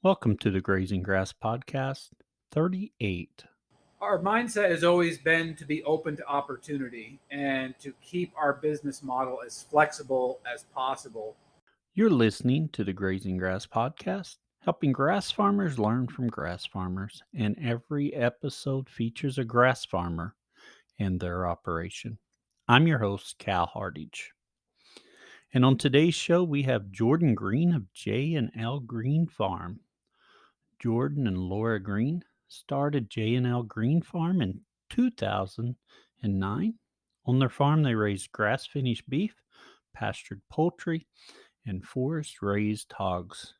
Welcome to the Grazing Grass Podcast 38. Our mindset has always been to be open to opportunity and to keep our business model as flexible as possible. You're listening to the Grazing Grass Podcast, helping grass farmers learn from grass farmers, and every episode features a grass farmer and their operation. I'm your host, Cal Hardage. And on today's show, we have Jordan Green of J&L Green Fram. Jordan and Laura Green started J&L Green Farm in 2009. On their farm, they raised grass-finished beef, pastured poultry, and forest-raised hogs,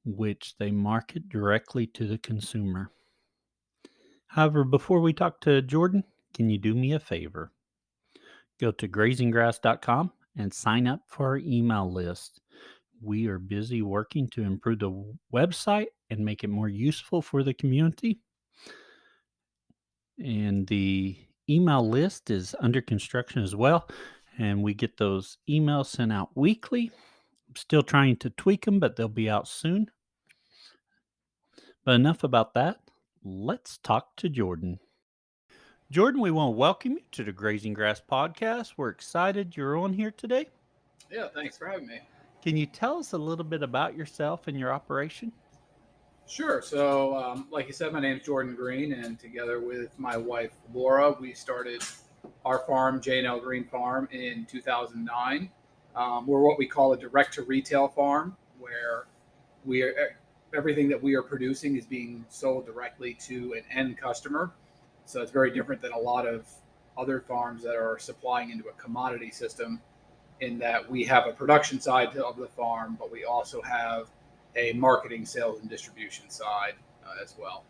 which they market directly to the consumer. However, before we talk to Jordan, can you do me a favor? Go to grazinggrass.com and sign up for our email list. We are busy working to improve the website and make it more useful for the community. And the email list is under construction as well. And we get those emails sent out weekly. I'm still trying to tweak them, but they'll be out soon. But enough about that. Let's talk to Jordan. Jordan, we want to welcome you to the Grazing Grass Podcast. We're excited you're on here today. Yeah, thanks for having me. Can you tell us a little bit about yourself and your operation? Sure. So, like you said, my name's Jordan Green, and together with my wife Laura, we started our farm, J&L Green Farm, in 2009. We're what we call a direct-to-retail farm, where we are everything that we are producing is being sold directly to an end customer. So it's very different than a lot of other farms that are supplying into a commodity system, in that we have a production side of the farm, but we also have a marketing, sales, and distribution side as well.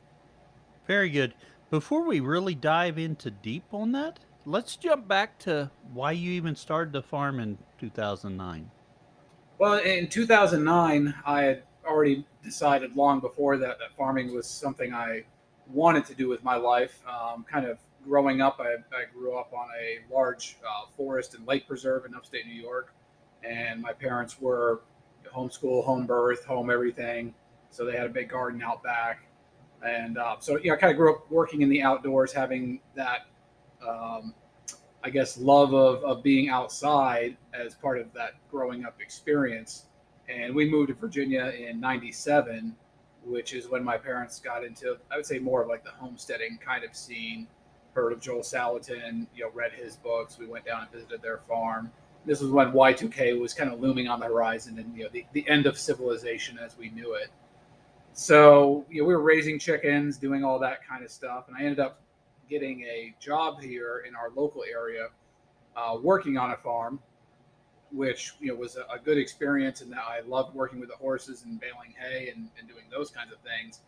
Very good. Before we really dive into deep on that, let's jump back to why you even started the farm in 2009. Well, in 2009, I had already decided long before that farming was something I wanted to do with my life. Kind of growing up, I grew up on a large forest and lake preserve in upstate New York, and my parents were homeschool, home birth, home everything. So they had a big garden out back, and so I kind of grew up working in the outdoors, having that um, I guess, love of being outside as part of that growing up experience. And we moved to Virginia in 97, which is when my parents got into, I would say, more of like the homesteading kind of scene. Heard of Joel Salatin, read his books. We went down and visited their farm. This was when Y2K was kind of looming on the horizon, and the end of civilization as we knew it. So we were raising chickens, doing all that kind of stuff, and I ended up getting a job here in our local area, working on a farm, which was a good experience, and that I loved working with the horses and baling hay and doing those kinds of things.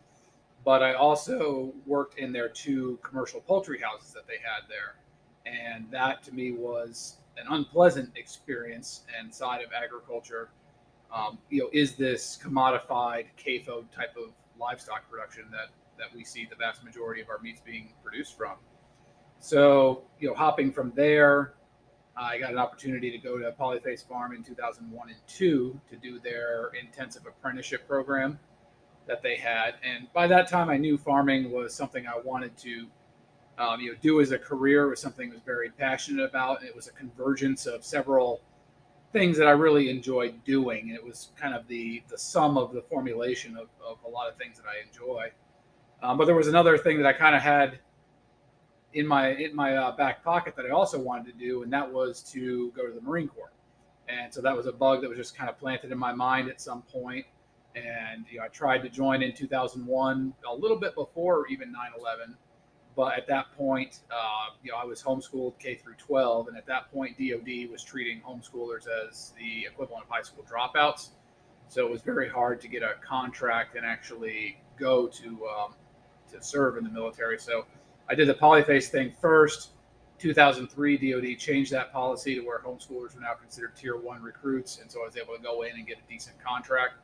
But I also worked in their two commercial poultry houses that they had there, and that to me was an unpleasant experience and side of agriculture. Is this commodified CAFO type of livestock production that we see the vast majority of our meats being produced from? So, hopping from there, I got an opportunity to go to Polyface Farm in 2001 and 2 to do their intensive apprenticeship program that they had. And by that time, I knew farming was something I wanted to do as a career. It was something I was very passionate about. And it was a convergence of several things that I really enjoyed doing. And it was kind of the sum of the formulation of a lot of things that I enjoy. But there was another thing that I kind of had in my back pocket that I also wanted to do, and that was to go to the Marine Corps. And so that was a bug that was just kind of planted in my mind at some point. And I tried to join in 2001, a little bit before even 9/11. But at that point, I was homeschooled K through 12, and at that point, DoD was treating homeschoolers as the equivalent of high school dropouts. So it was very hard to get a contract and actually go to serve in the military. So I did the Polyface thing first. 2003, DoD changed that policy to where homeschoolers were now considered tier 1 recruits, and so I was able to go in and get a decent contract.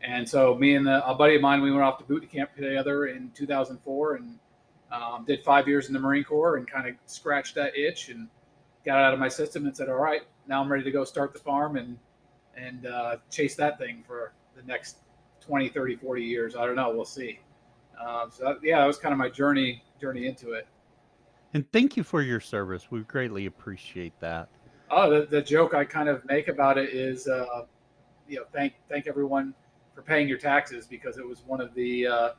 And so me and a buddy of mine, we went off to boot camp together in 2004 and did 5 years in the Marine Corps and kind of scratched that itch and got it out of my system and said, all right, now I'm ready to go start the farm and chase that thing for the next 20, 30, 40 years. I don't know. We'll see. That was kind of my journey into it. And thank you for your service. We greatly appreciate that. Oh, the joke I kind of make about it is, thank everyone for paying your taxes, because it was one of the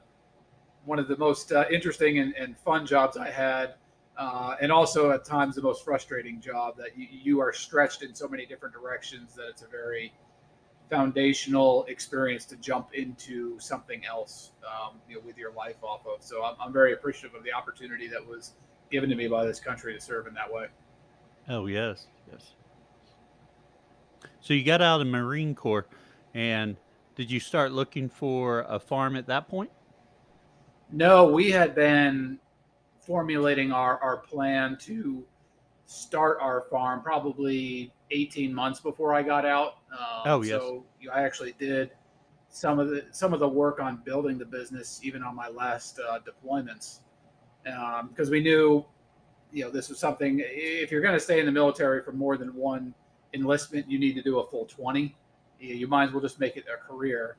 most interesting and fun jobs I had, and also at times the most frustrating job. That you are stretched in so many different directions that it's a very foundational experience to jump into something else, with your life off of. So I'm very appreciative of the opportunity that was given to me by this country to serve in that way. Oh, yes, yes. So you got out of Marine Corps, and did you start looking for a farm at that point? No, we had been formulating our plan to start our farm probably 18 months before I got out. Oh, yes. I actually did some of the work on building the business even on my last deployments, because we knew, this was something. If you're going to stay in the military for more than one enlistment, you need to do a full 20. You might as well just make it a career.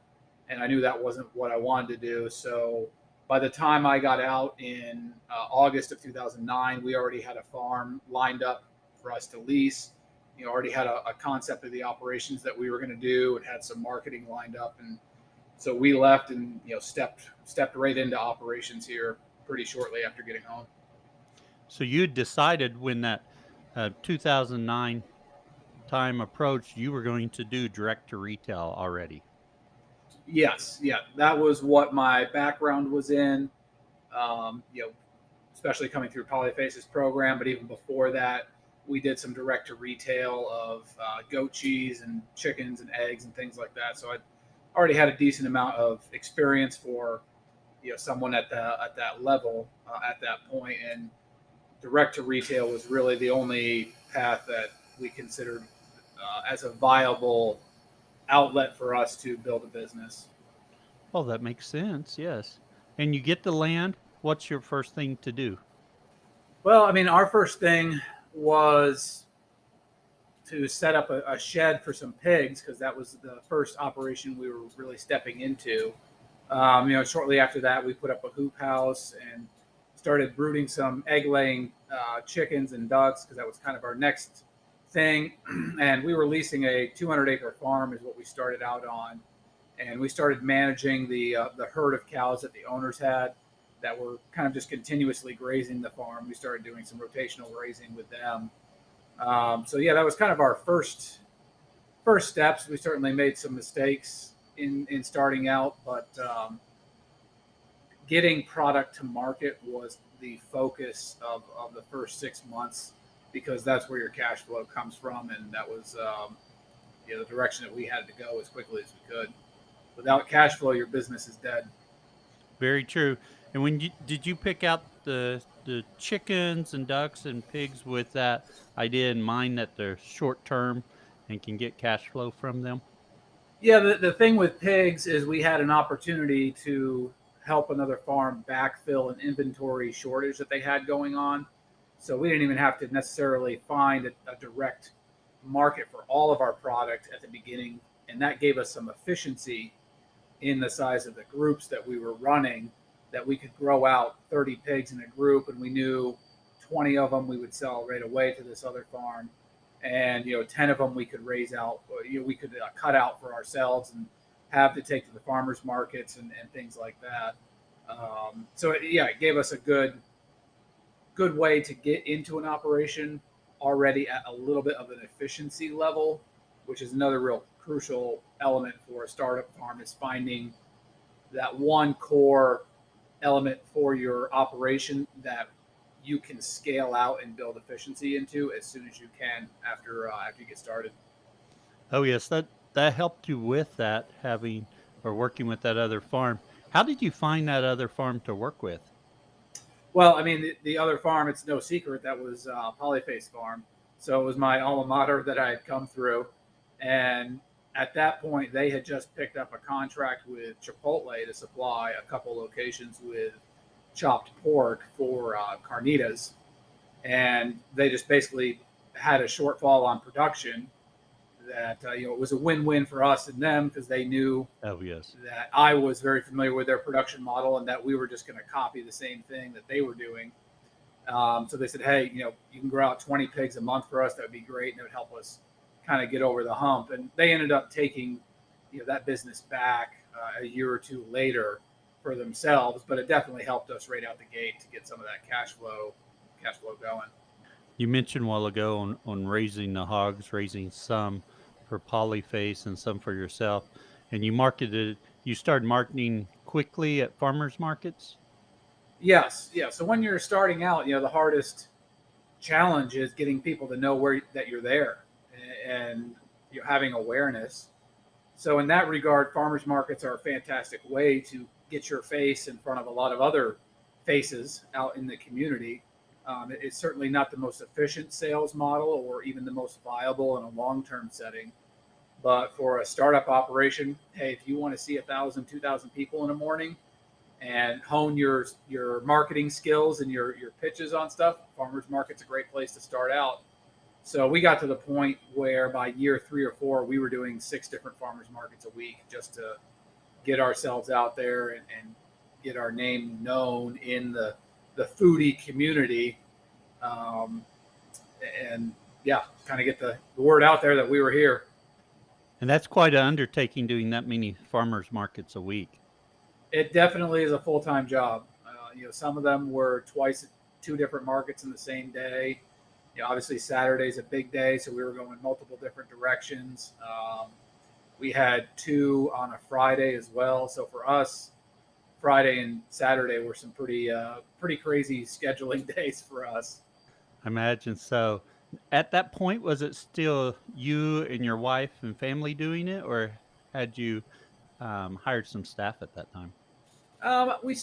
And I knew that wasn't what I wanted to do. So by the time I got out in August of 2009, we already had a farm lined up for us to lease. Already had a concept of the operations that we were going to do, and had some marketing lined up. And so we left and stepped right into operations here pretty shortly after getting home. So you decided when that 2009 time approached, you were going to do direct to retail already. Yes, yeah, that was what my background was in. Um, you know, Especially coming through Polyface's program, but even before that, we did some direct to retail of goat cheese and chickens and eggs and things like that. So I already had a decent amount of experience for someone at that level at that point, and direct to retail was really the only path that we considered as a viable outlet for us to build a business. Oh, that makes sense. Yes. And you get the land. What's your first thing to do? Well, I mean, our first thing was to set up a shed for some pigs, because that was the first operation we were really stepping into. Shortly after that, we put up a hoop house and started brooding some egg laying chickens and ducks, because that was kind of our next thing. And we were leasing a 200-acre farm, is what we started out on, and we started managing the herd of cows that the owners had that were kind of just continuously grazing the farm. We started doing some rotational grazing with them. That was kind of our first steps. We certainly made some mistakes in starting out, but getting product to market was the focus of the first 6 months, because that's where your cash flow comes from, and that was the direction that we had to go as quickly as we could. Without cash flow, your business is dead. Very true. And when did you pick out the chickens and ducks and pigs with that idea in mind that they're short term and can get cash flow from them? Yeah, the thing with pigs is we had an opportunity to help another farm backfill an inventory shortage that they had going on. So we didn't even have to necessarily find a direct market for all of our product at the beginning. And that gave us some efficiency in the size of the groups that we were running, that we could grow out 30 pigs in a group, and we knew 20 of them we would sell right away to this other farm, and 10 of them we could raise out, we could cut out for ourselves and have to take to the farmers markets and things like that. It gave us a good way to get into an operation already at a little bit of an efficiency level, which is another real crucial element for a startup farm, is finding that one core element for your operation that you can scale out and build efficiency into as soon as you can after you get started. Oh yes, that helped you with that, having or working with that other farm. How did you find that other farm to work with? Well, I mean, the other farm, it's no secret, that was Polyface Farm. So it was my alma mater that I had come through. And at that point, they had just picked up a contract with Chipotle to supply a couple locations with chopped pork for carnitas. And they just basically had a shortfall on production. that it was a win-win for us and them because they knew Oh, yes. that I was very familiar with their production model and that we were just going to copy the same thing that they were doing. So they said, hey, you can grow out 20 pigs a month for us. That would be great, and it would help us kind of get over the hump. And they ended up taking that business back a year or two later for themselves, but it definitely helped us right out the gate to get some of that cash flow going. You mentioned a while ago on raising the hogs, raising some for polyface and some for yourself, and you started marketing quickly at farmers markets? Yes, yeah. So when you're starting out, the hardest challenge is getting people to know where that you're there and you're having awareness. So in that regard, farmers markets are a fantastic way to get your face in front of a lot of other faces out in the community. It's certainly not the most efficient sales model or even the most viable in a long-term setting. But for a startup operation, hey, if you want to see 1,000, 2,000 people in a morning and hone your marketing skills and your pitches on stuff, farmers market's a great place to start out. So we got to the point where by year 3 or 4, we were doing 6 different farmers markets a week just to get ourselves out there and get our name known in the foodie community. Um, and yeah, kind of get the word out there that we were here. And that's quite an undertaking doing that many farmers markets a week. It definitely is a full time job. Some of them were twice, 2 different markets in the same day. Obviously Saturday's a big day, so we were going multiple different directions. We had 2 on a Friday as well. So for us, Friday and Saturday were some pretty crazy scheduling days for us. I imagine so. At that point, was it still you and your wife and family doing it, or had you hired some staff at that time?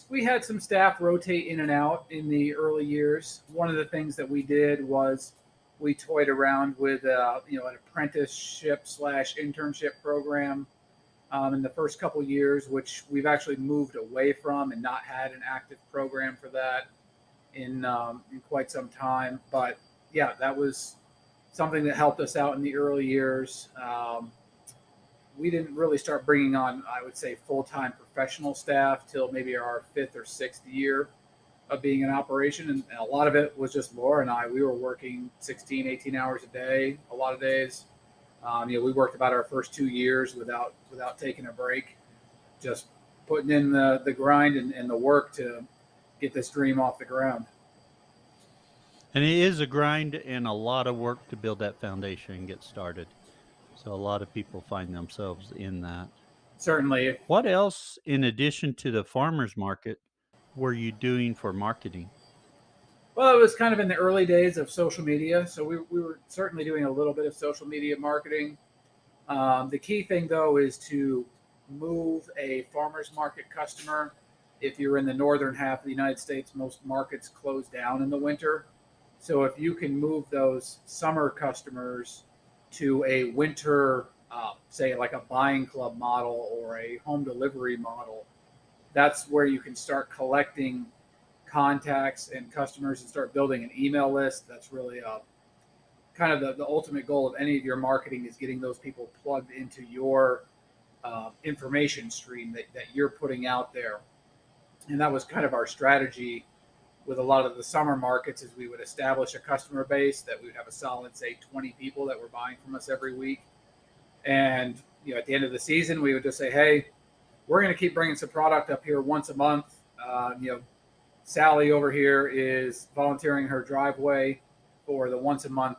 We had some staff rotate in and out in the early years. One of the things that we did was we toyed around with an apprenticeship slash internship program in the first couple years, which we've actually moved away from and not had an active program for that in quite some time. But yeah, that was something that helped us out in the early years. We didn't really start bringing on, I would say, full-time professional staff till maybe our 5th or 6th year of being in operation. And a lot of it was just Laura and I. We were working 16, 18 hours a day, a lot of days. We worked about our first 2 years without taking a break, just putting in the grind and the work to get this dream off the ground. And it is a grind and a lot of work to build that foundation and get started. So a lot of people find themselves in that. Certainly. What else, in addition to the farmers market, were you doing for marketing? Well, it was kind of in the early days of social media. So we were certainly doing a little bit of social media marketing. The key thing, though, is to move a farmer's market customer. If you're in the northern half of the United States, most markets close down in the winter. So if you can move those summer customers to a winter, say like a buying club model or a home delivery model, that's where you can start collecting contacts and customers and start building an email list. That's really kind of the ultimate goal of any of your marketing is getting those people plugged into your information stream that you're putting out there. And that was kind of our strategy with a lot of the summer markets is we would establish a customer base that we would have a solid, say, 20 people that were buying from us every week. And, at the end of the season, we would just say, hey, we're going to keep bringing some product up here once a month. Sally over here is volunteering her driveway for the once a month,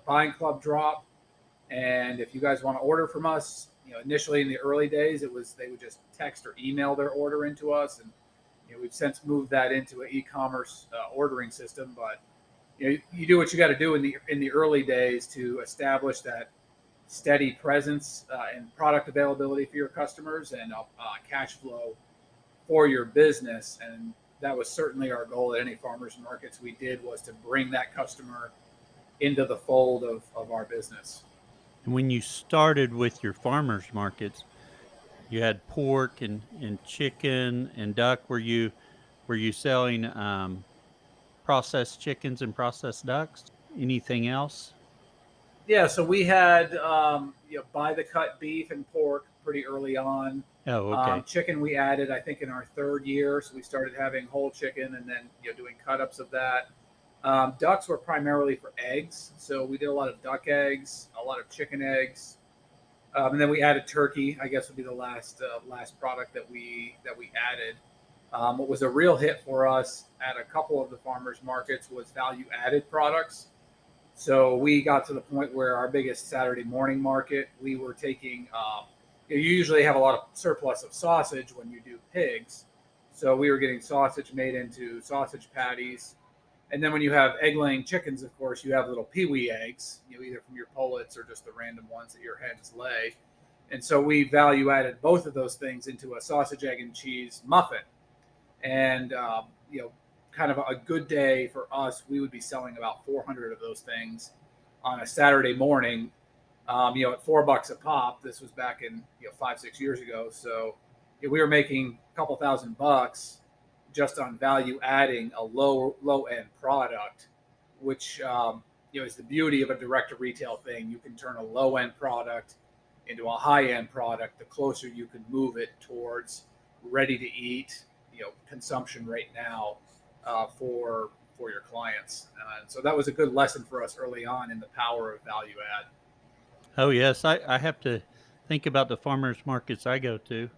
buying club drop. And if you guys want to order from us, initially in the early days, it was they would just text or email their order into us, and we've since moved that into an e-commerce ordering system. But you do what you got to do in the early days to establish that steady presence and product availability for your customers and cash flow for your business. And that was certainly our goal at any farmers markets we did, was to bring that customer into the fold of our business. And when you started with your farmers markets, you had pork and chicken and duck. Were you selling processed chickens and processed ducks? Anything else? Yeah, so we had by the cut beef and pork pretty early on. Oh, okay. Chicken we added, I think, in our third year, so we started having whole chicken and then doing cut ups of that. Ducks were primarily for eggs, so we did a lot of duck eggs, a lot of chicken eggs, and then we added turkey. I guess would be the last product that we added. What was a real hit for us at a couple of the farmers markets was value added products. So we got to the point where our biggest Saturday morning market, we were taking. You usually have a lot of surplus of sausage when you do pigs, so we were getting sausage made into sausage patties. And then when you have egg-laying chickens, of course, you have little peewee eggs, either from your pullets or just the random ones that your hens lay. And so we value added both of those things into a sausage, egg, and cheese muffin. And kind of a good day for us, we would be selling about 400 of those things on a Saturday morning. At $4 a pop. This was back in 5-6 years ago. So we were making a couple $1,000 just on value adding a low end product, which is the beauty of a direct to retail thing. You can turn a low end product into a high end product. The closer you can move it towards ready to eat, consumption right now for your clients. And so that was a good lesson for us early on in the power of value add. Oh, yes. I have to think about the farmers markets I go to.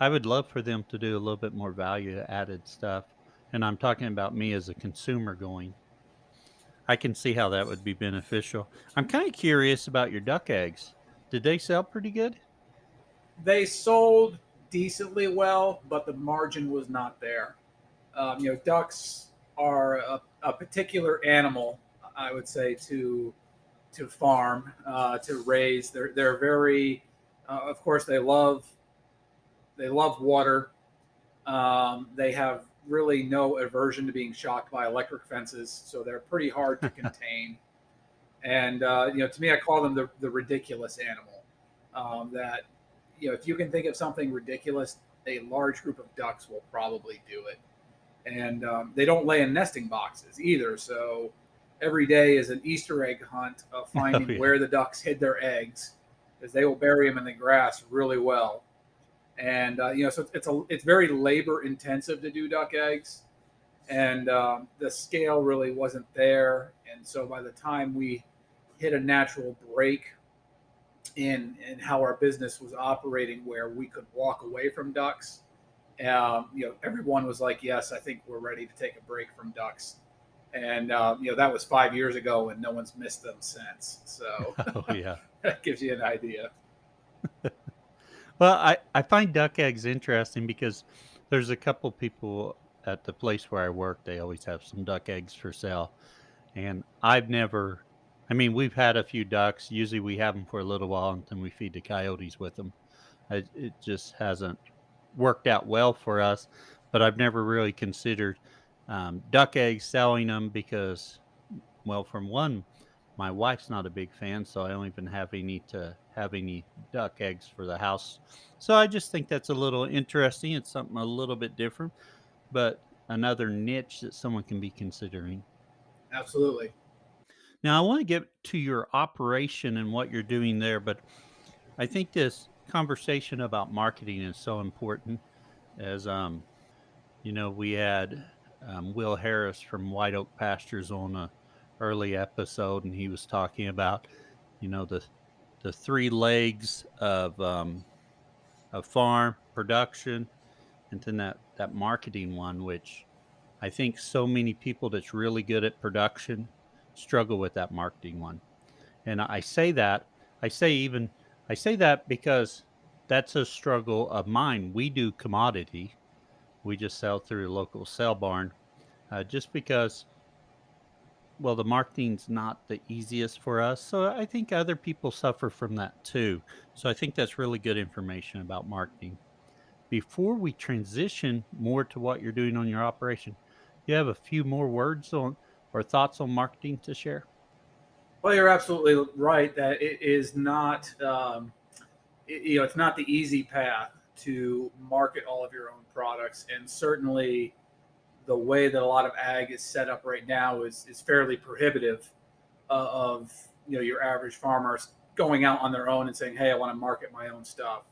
I would love for them to do a little bit more value added stuff. And I'm talking about me as a consumer going. I can see how that would be beneficial. I'm kind of curious about your duck eggs. Did they sell pretty good? They sold decently well, but the margin was not there. Ducks are a particular animal, I would say, to farm, to raise. They're very, of course, they love water. They have really no aversion to being shocked by electric fences, so they're pretty hard to contain. And to me, I call them the ridiculous animal. That if you can think of something ridiculous, a large group of ducks will probably do it. And they don't lay in nesting boxes either. So every day is an Easter egg hunt of Oh, finding yeah. where the ducks hid their eggs, because they will bury them in the grass really well. And so it's very labor intensive to do duck eggs, and the scale really wasn't there. And so by the time we hit a natural break in how our business was operating, where we could walk away from ducks, everyone was like, "Yes, I think we're ready to take a break from ducks." And that was 5 years ago, and no one's missed them since. So Oh, yeah. that gives you an idea. Well, I find duck eggs interesting because there's a couple people at the place where I work. They always have some duck eggs for sale. And I've never, I mean, we've had a few ducks. Usually we have them for a little while and then we feed the coyotes with them. It just hasn't worked out well for us. But I've never really considered duck eggs, selling them because, well, from one, my wife's not a big fan, so I don't even have any duck eggs for the house. So I just think that's a little interesting. It's something a little bit different, but another niche that someone can be considering. Absolutely. Now, I want to get to your operation and what you're doing there, but I think this conversation about marketing is so important. As we had Will Harris from White Oak Pastures on a early episode, and he was talking about the three legs of farm production, and then that marketing one, which I think so many people that's really good at production struggle with that marketing one. And I say even I say that because that's a struggle of mine. We do commodity. We just sell through a local sale barn. Just because, well, the marketing's not the easiest for us. So I think other people suffer from that too. So I think that's really good information about marketing. Before we transition more to what you're doing on your operation, you have a few more words on or thoughts on marketing to share? Well, you're absolutely right that it is not, it's not the easy path to market all of your own products, and certainly the way that a lot of ag is set up right now is fairly prohibitive of your average farmer going out on their own and saying, "Hey, I want to market my own stuff."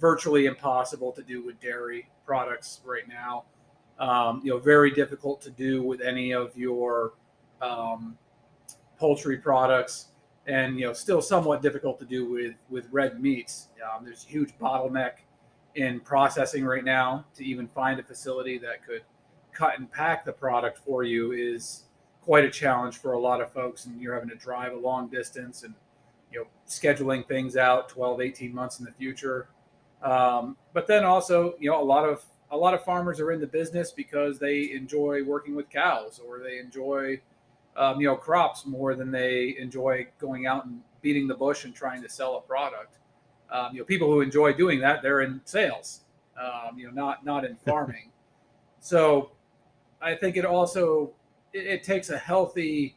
Virtually impossible to do with dairy products right now. Very difficult to do with any of your um, poultry products, and still somewhat difficult to do with red meats. There's a huge bottleneck in processing right now. To even find a facility that could cut and pack the product for you is quite a challenge for a lot of folks, and you're having to drive a long distance and scheduling things out 12, 18 months in the future. But then also, a lot of farmers are in the business because they enjoy working with cows, or they enjoy crops more than they enjoy going out and beating the bush and trying to sell a product. People who enjoy doing that, they're in sales, not in farming. So I think it takes a healthy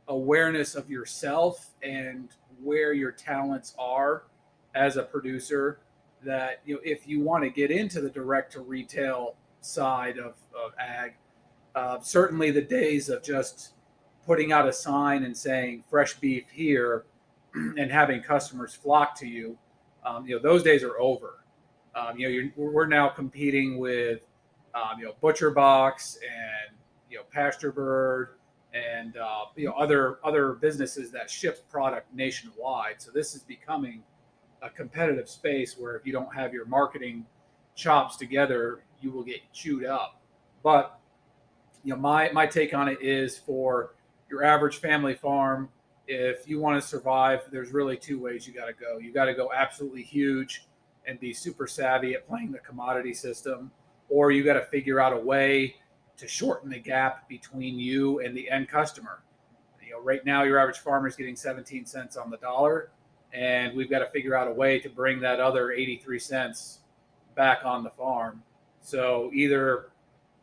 awareness of yourself and where your talents are as a producer. That if you want to get into the direct to retail side of ag, certainly the days of just putting out a sign and saying fresh beef here and having customers flock to you, those days are over. We're now competing with Butcher Box and Pasture Bird and other businesses that ship product nationwide. So this is becoming a competitive space where if you don't have your marketing chops together, you will get chewed up. But my take on it is, for your average family farm, if you want to survive, there's really two ways you got to go. You got to go absolutely huge and be super savvy at playing the commodity system, or you got to figure out a way to shorten the gap between you and the end customer. Right now your average farmer is getting 17 cents on the dollar, and we've got to figure out a way to bring that other 83 cents back on the farm. So either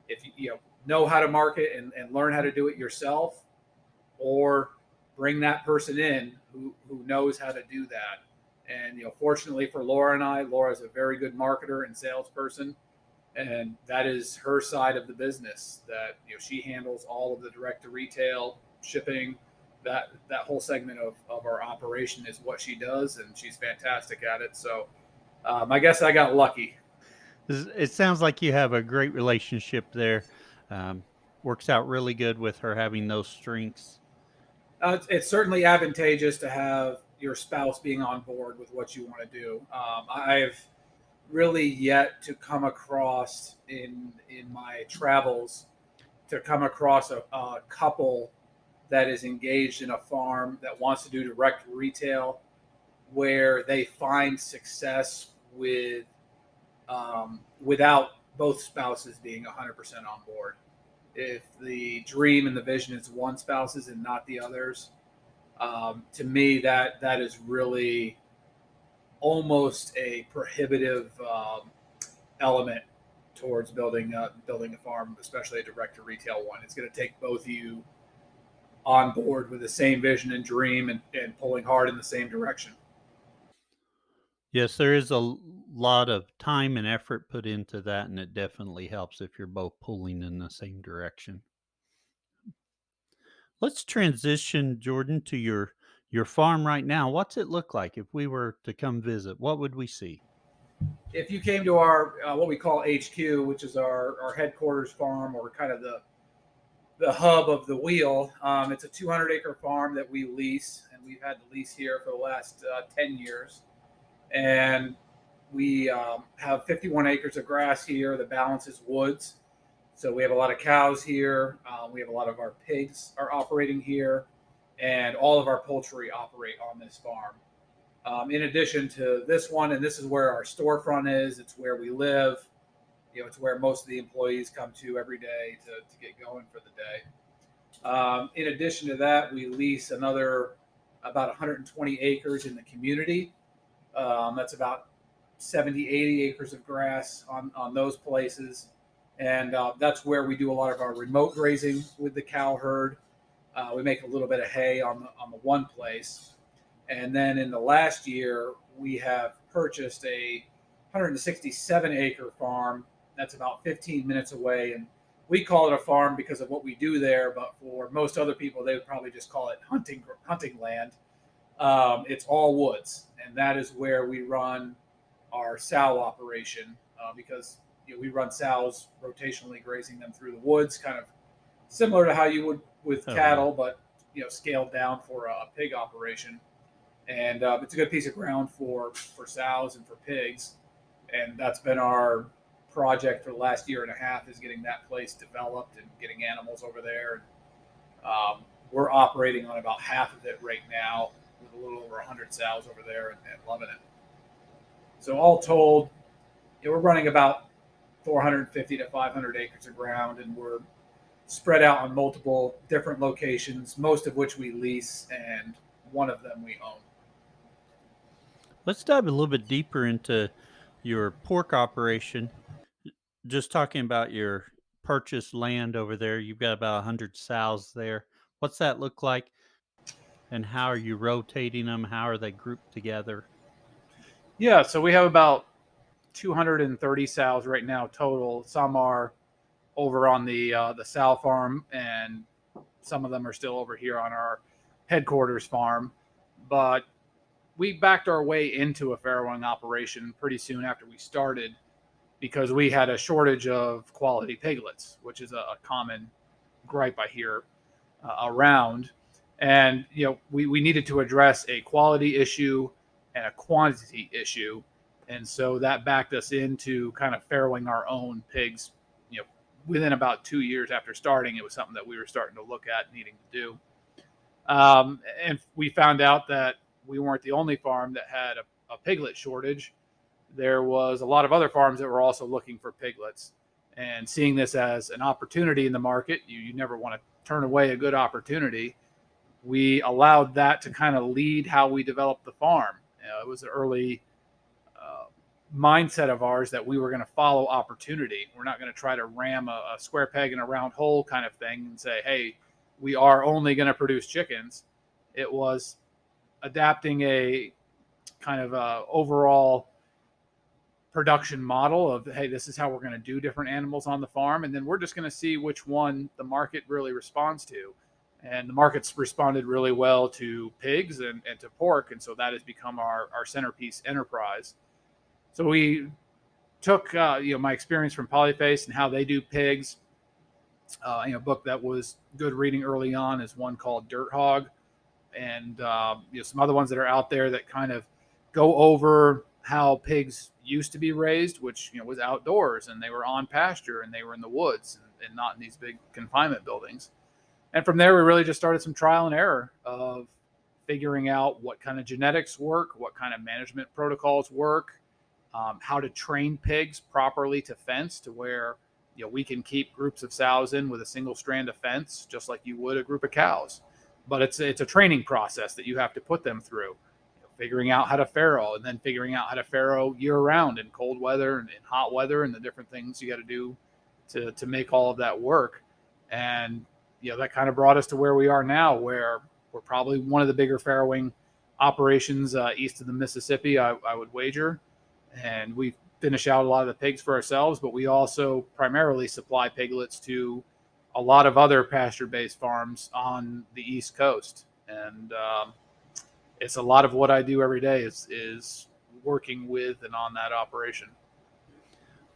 if you know how to market and learn how to do it yourself, or bring that person in who knows how to do that. And fortunately for Laura and I, Laura's a very good marketer and salesperson, and that is her side of the business. That she handles all of the direct to retail shipping. That whole segment of our operation is what she does, and she's fantastic at it. So I guess I got lucky. It sounds like you have a great relationship there. Um, Works out really good with her having those strengths. It's certainly advantageous to have your spouse being on board with what you want to do. I've really yet to come across in my travels to come across a couple that is engaged in a farm that wants to do direct retail, where they find success without both spouses being 100% on board. If the dream and the vision is one spouse's and not the other's, to me that is really almost a prohibitive element towards building a farm, especially a direct to retail one. It's going to take both of you on board with the same vision and dream, and pulling hard in the same direction. Yes, there is a lot of time and effort put into that, and it definitely helps if you're both pulling in the same direction. Let's transition, Jordan, to your farm right now. What's it look like if we were to come visit? What would we see? If you came to our what we call HQ, which is our headquarters farm, or kind of the hub of the wheel, it's a 200-acre farm that we lease, and we've had the lease here for the last 10 years. And we have 51 acres of grass here. The balance is woods. So we have a lot of cows here. We have a lot of our pigs are operating here, and all of our poultry operate on this farm. In addition to this one, and this is where our storefront is. It's where we live. It's where most of the employees come to every day to get going for the day. In addition to that, we lease another about 120 acres in the community. That's about 70, 80 acres of grass on those places. And that's where we do a lot of our remote grazing with the cow herd. We make a little bit of hay on the one place. And then in the last year, we have purchased a 167 acre farm that's about 15 minutes away. And we call it a farm because of what we do there, but for most other people, they would probably just call it hunting land. It's all woods, and that is where we run our sow operation because we run sows rotationally, grazing them through the woods, kind of similar to how you would with Oh, yeah. cattle, but scaled down for a pig operation. And it's a good piece of ground for sows and for pigs, and that's been our project for the last year and a half is getting that place developed and getting animals over there. We're operating on about half of it right now with a little over 100 sows over there and loving it. So all told, we're running about 450 to 500 acres of ground, and we're spread out on multiple different locations, most of which we lease, and one of them we own. Let's dive a little bit deeper into your pork operation. Just talking about your purchased land over there, you've got about 100 sows there. What's that look like? And how are you rotating them? How are they grouped together? Yeah, so we have about 230 sows right now total. Some are over on the sow farm, and some of them are still over here on our headquarters farm. But we backed our way into a farrowing operation pretty soon after we started because we had a shortage of quality piglets, which is a common gripe I hear around. And we needed to address a quality issue and a quantity issue, and so that backed us into kind of farrowing our own pigs. Within about 2 years after starting, it was something that we were starting to look at needing to do. And we found out that we weren't the only farm that had a piglet shortage. There was a lot of other farms that were also looking for piglets, and seeing this as an opportunity in the market. You never want to turn away a good opportunity. We allowed that to kind of lead how we developed the farm. It was an early mindset of ours that we were going to follow opportunity. We're not going to try to ram a square peg in a round hole kind of thing and say, hey, we are only going to produce chickens. It was adapting a kind of overall production model of, hey, this is how we're going to do different animals on the farm, and then we're just going to see which one the market really responds to. And the market's responded really well to pigs and to pork, and so that has become our centerpiece enterprise. So we took my experience from Polyface and how they do pigs. A book that was good reading early on is one called Dirt Hog, and some other ones that are out there that kind of go over how pigs used to be raised, which was outdoors, and they were on pasture, and they were in the woods, and not in these big confinement buildings. And from there, we really just started some trial and error of figuring out what kind of genetics work, what kind of management protocols work, how to train pigs properly to fence to where we can keep groups of sows in with a single strand of fence, just like you would a group of cows. But it's a training process that you have to put them through, figuring out how to farrow, and then figuring out how to farrow year round in cold weather and in hot weather, and the different things you got to do to make all of that work. And that kind of brought us to where we are now, where we're probably one of the bigger farrowing operations east of the Mississippi, I would wager. And we finish out a lot of the pigs for ourselves, but we also primarily supply piglets to a lot of other pasture-based farms on the East Coast. And it's a lot of what I do every day is working with and on that operation.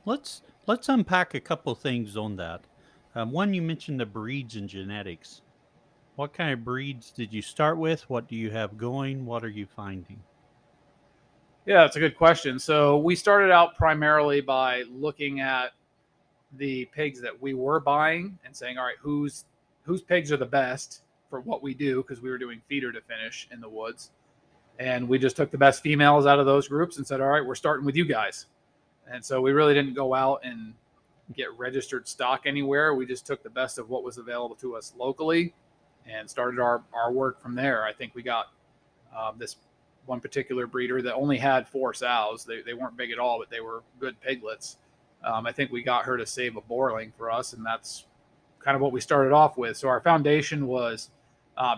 Let's unpack a couple things on that. One, you mentioned the breeds and genetics. What kind of breeds did you start with? What do you have going? What are you finding? Yeah, that's a good question. So we started out primarily by looking at the pigs that we were buying and saying, all right, whose pigs are the best for what we do, because we were doing feeder to finish in the woods. And we just took the best females out of those groups and said, all right, we're starting with you guys. And so we really didn't go out and get registered stock anywhere. We just took the best of what was available to us locally and started our work from there. I think we got this one particular breeder that only had 4 sows. They weren't big at all, but they were good piglets. I think we got her to save a boarling for us, and that's kind of what we started off with. So our foundation was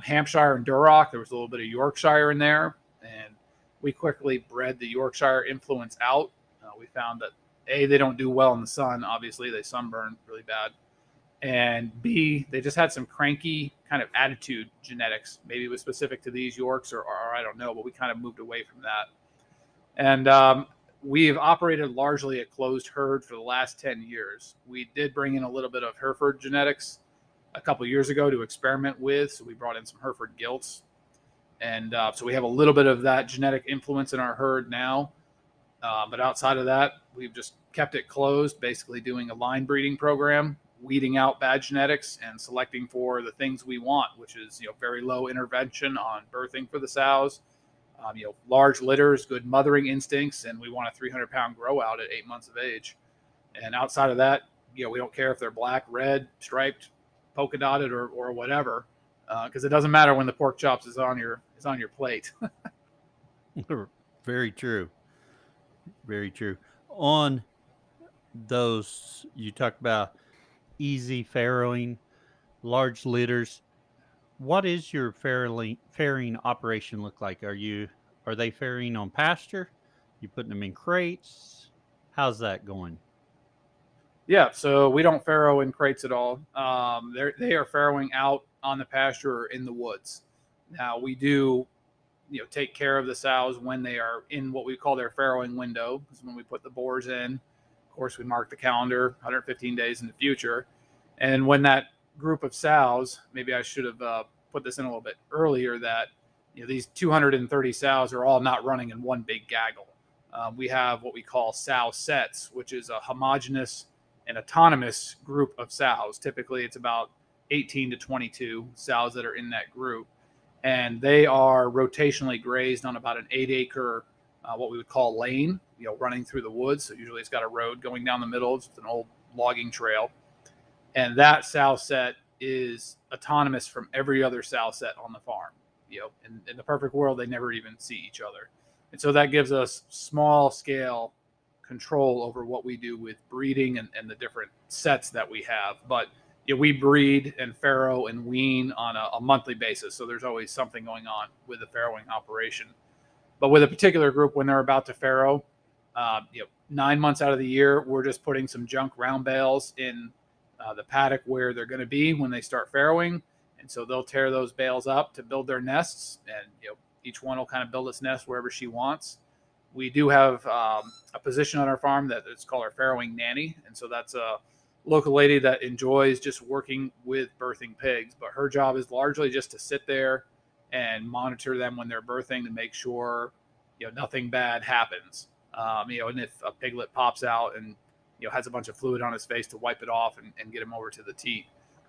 Hampshire and Duroc. There was a little bit of Yorkshire in there, and we quickly bred the Yorkshire influence out. We found that they don't do well in the sun. Obviously, they sunburn really bad. and B, they just had some cranky kind of attitude genetics. Maybe it was specific to these Yorks, or I don't know, but we kind of moved away from that. And we've operated largely a closed herd for the last 10 years. We did bring in a little bit of Hereford genetics a couple years ago to experiment with. So we brought in some Hereford gilts. And so we have a little bit of that genetic influence in our herd now. But outside of that, we've just kept it closed, basically doing a line breeding program, weeding out bad genetics and selecting for the things we want, which is, very low intervention on birthing for the sows, large litters, good mothering instincts, and we want a 300-pound grow out at 8 months of age. And outside of that, we don't care if they're black, red, striped, polka dotted, or whatever, because it doesn't matter when the pork chops is on your plate. Very true. Very true. On those, you talked about easy farrowing, large litters. What is your farrowing operation look like? Are they farrowing on pasture? You putting them in crates? How's that going? Yeah, so we don't farrow in crates at all. They are farrowing out on the pasture or in the woods. Now we do, take care of the sows when they are in what we call their farrowing window. This is when we put the boars in. Of course, we mark the calendar 115 days in the future. And when that group of sows, maybe I should have put this in a little bit earlier, that these 230 sows are all not running in one big gaggle. We have what we call sow sets, which is a homogeneous and autonomous group of sows. Typically, it's about 18 to 22 sows that are in that group. And they are rotationally grazed on about an 8-acre, what we would call lane, running through the woods. So usually it's got a road going down the middle. It's an old logging trail. And that sow set is autonomous from every other sow set on the farm. In the perfect world, they never even see each other. And so that gives us small scale control over what we do with breeding and the different sets that we have. But we breed and farrow and wean on a monthly basis. So there's always something going on with the farrowing operation. But with a particular group, when they're about to farrow, 9 months out of the year, we're just putting some junk round bales in the paddock where they're going to be when they start farrowing. And so they'll tear those bales up to build their nests. And, each one will kind of build its nest wherever she wants. We do have a position on our farm that is called our farrowing nanny. And so that's a local lady that enjoys just working with birthing pigs. But her job is largely just to sit there and monitor them when they're birthing to make sure, nothing bad happens. And if a piglet pops out and, has a bunch of fluid on his face, to wipe it off and get him over to the teat.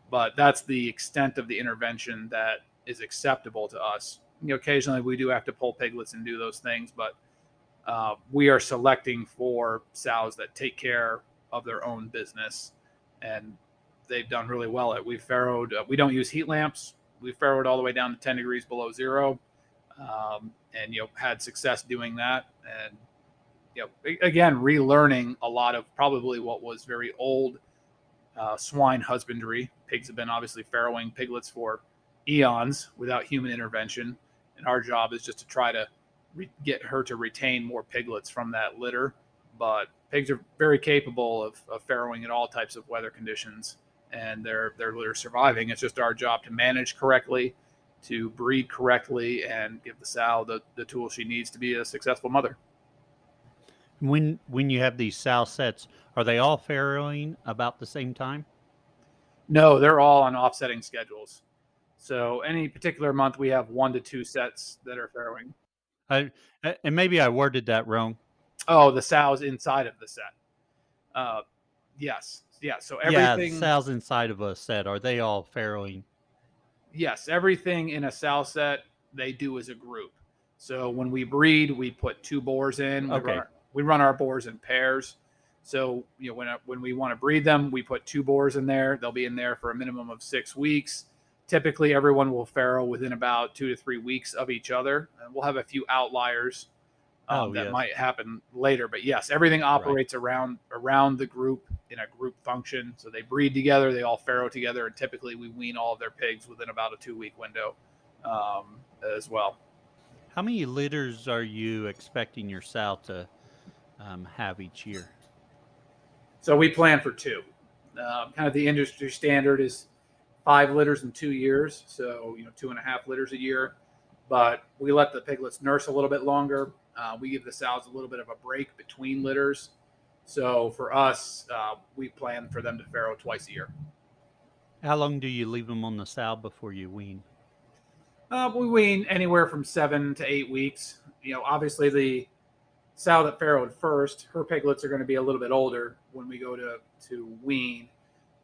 But that's the extent of the intervention that is acceptable to us. Occasionally we do have to pull piglets and do those things, but we are selecting for sows that take care of their own business, and they've done really well at. We've farrowed. We don't use heat lamps. We've farrowed all the way down to 10 degrees below zero, and had success doing that. And again, relearning a lot of probably what was very old swine husbandry. Pigs have been obviously farrowing piglets for eons without human intervention, and our job is just to try to get her to retain more piglets from that litter. But pigs are very capable of farrowing in all types of weather conditions, and their litter surviving. It's just our job to manage correctly, to breed correctly, and give the sow the tools she needs to be a successful mother. When you have these sow sets, are they all farrowing about the same time? No, they're all on offsetting schedules. So any particular month, we have 1 to 2 sets that are farrowing. And maybe I worded that wrong. Oh, the sows inside of the set. Yes. Yeah. So everything. Yeah, the sows inside of a set, are they all farrowing? Yes, everything in a sow set they do as a group. So when we breed, we put 2 boars in. We run our boars in pairs. So when we want to breed them, we put 2 boars in there. They'll be in there for a minimum of 6 weeks. Typically, everyone will farrow within about 2 to 3 weeks of each other. And we'll have a few outliers that might happen later. But yes, everything operates around the group in a group function. So they breed together, they all farrow together, and typically we wean all of their pigs within about a 2-week window as well. How many litters are you expecting your sow to have each year? So we plan for 2. Kind of the industry standard is 5 litters in 2 years, so 2.5 litters a year. But we let the piglets nurse a little bit longer. We give the sows a little bit of a break between litters. So for us, we plan for them to farrow twice a year. How long do you leave them on the sow before you wean? We wean anywhere from 7 to 8 weeks. Obviously the sow that farrowed first, her piglets are going to be a little bit older when we go to wean,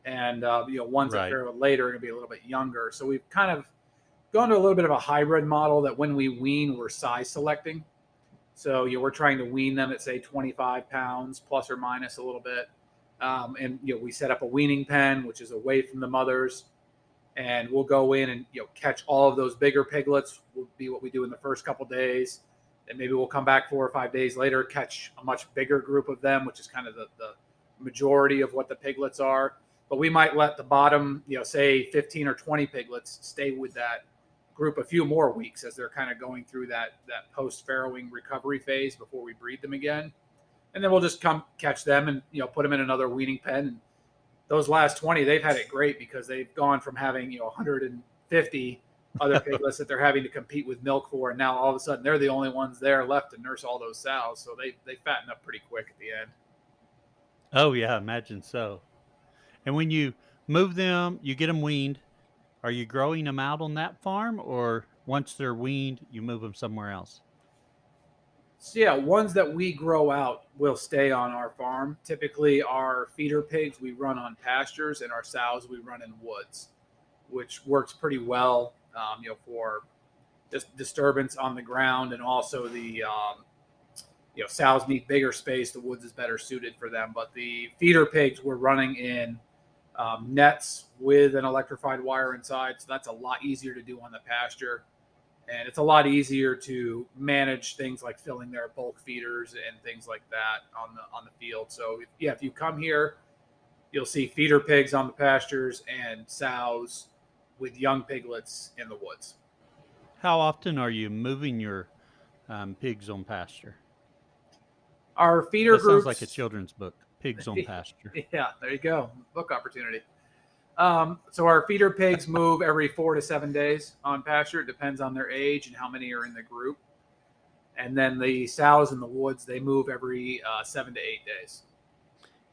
and ones that Right. farrowed later are going to be a little bit younger. So we've kind of gone to a little bit of a hybrid model that when we wean, we're size selecting. So we're trying to wean them at say 25 pounds plus or minus a little bit, and we set up a weaning pen which is away from the mothers, and we'll go in and catch all of those bigger piglets. Will be what we do in the first couple days, and maybe we'll come back 4 or 5 days later, catch a much bigger group of them, which is kind of the majority of what the piglets are. But we might let the bottom, say 15 or 20 piglets stay with that group a few more weeks as they're kind of going through that post farrowing recovery phase before we breed them again. And then we'll just come catch them and put them in another weaning pen. And those last 20, they've had it great because they've gone from having 150 other piglets that they're having to compete with milk for, and now all of a sudden they're the only ones there left to nurse all those sows. So they fatten up pretty quick at the end. Oh, yeah, imagine so. And when you move them, you get them weaned. Are you growing them out on that farm, or once they're weaned, you move them somewhere else? So yeah, ones that we grow out will stay on our farm. Typically, our feeder pigs we run on pastures, and our sows we run in woods, which works pretty well, for just disturbance on the ground, and also the sows need bigger space. The woods is better suited for them. But the feeder pigs we're running in nets with an electrified wire inside, so that's a lot easier to do on the pasture, and it's a lot easier to manage things like filling their bulk feeders and things like that on the field. So yeah, if you come here, you'll see feeder pigs on the pastures and sows with young piglets in the woods. How often are you moving your pigs on pasture? Our feeder That sounds like a groups, children's book, Pigs on Pasture. yeah, there you go, book opportunity. So our feeder pigs move every 4 to 7 days on pasture. It depends on their age and how many are in the group. And then the sows in the woods, they move every 7 to 8 days.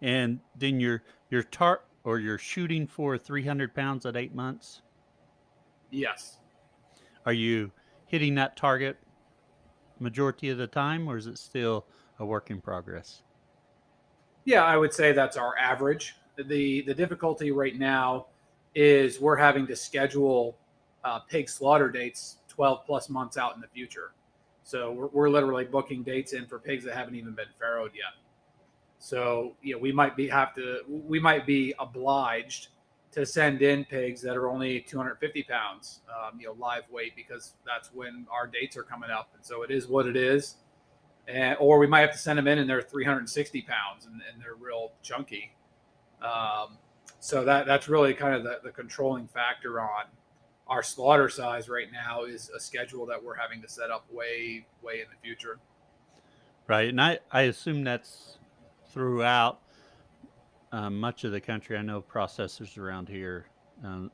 And then you're you're shooting for 300 pounds at 8 months. Yes. Are you hitting that target majority of the time, or is it still a work in progress? Yeah, I would say that's our average. The difficulty right now is we're having to schedule pig slaughter dates 12 plus months out in the future. So we're literally booking dates in for pigs that haven't even been farrowed yet. So we might be obliged to send in pigs that are only 250 pounds, live weight, because that's when our dates are coming up. And so it is what it is. Or we might have to send them in and they're 360 pounds and they're real chunky. So that's really kind of the controlling factor on our slaughter size right now, is a schedule that we're having to set up way in the future. Right, and I assume that's throughout much of the country. I know processors around here,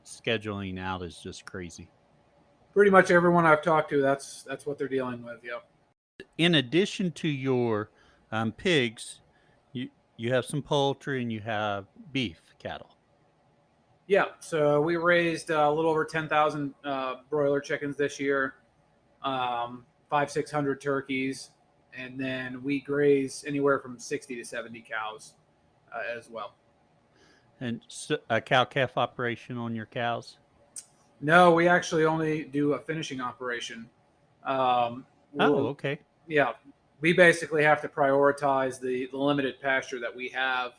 scheduling out is just crazy. Pretty much everyone I've talked to, that's what they're dealing with. Yep. In addition to your pigs, you have some poultry and you have beef cattle. Yeah. So we raised a little over 10,000 broiler chickens this year, 600 turkeys, and then we graze anywhere from 60 to 70 cows as well. And a cow calf operation on your cows? No, we actually only do a finishing operation. Oh, okay. Yeah, we basically have to prioritize the limited pasture that we have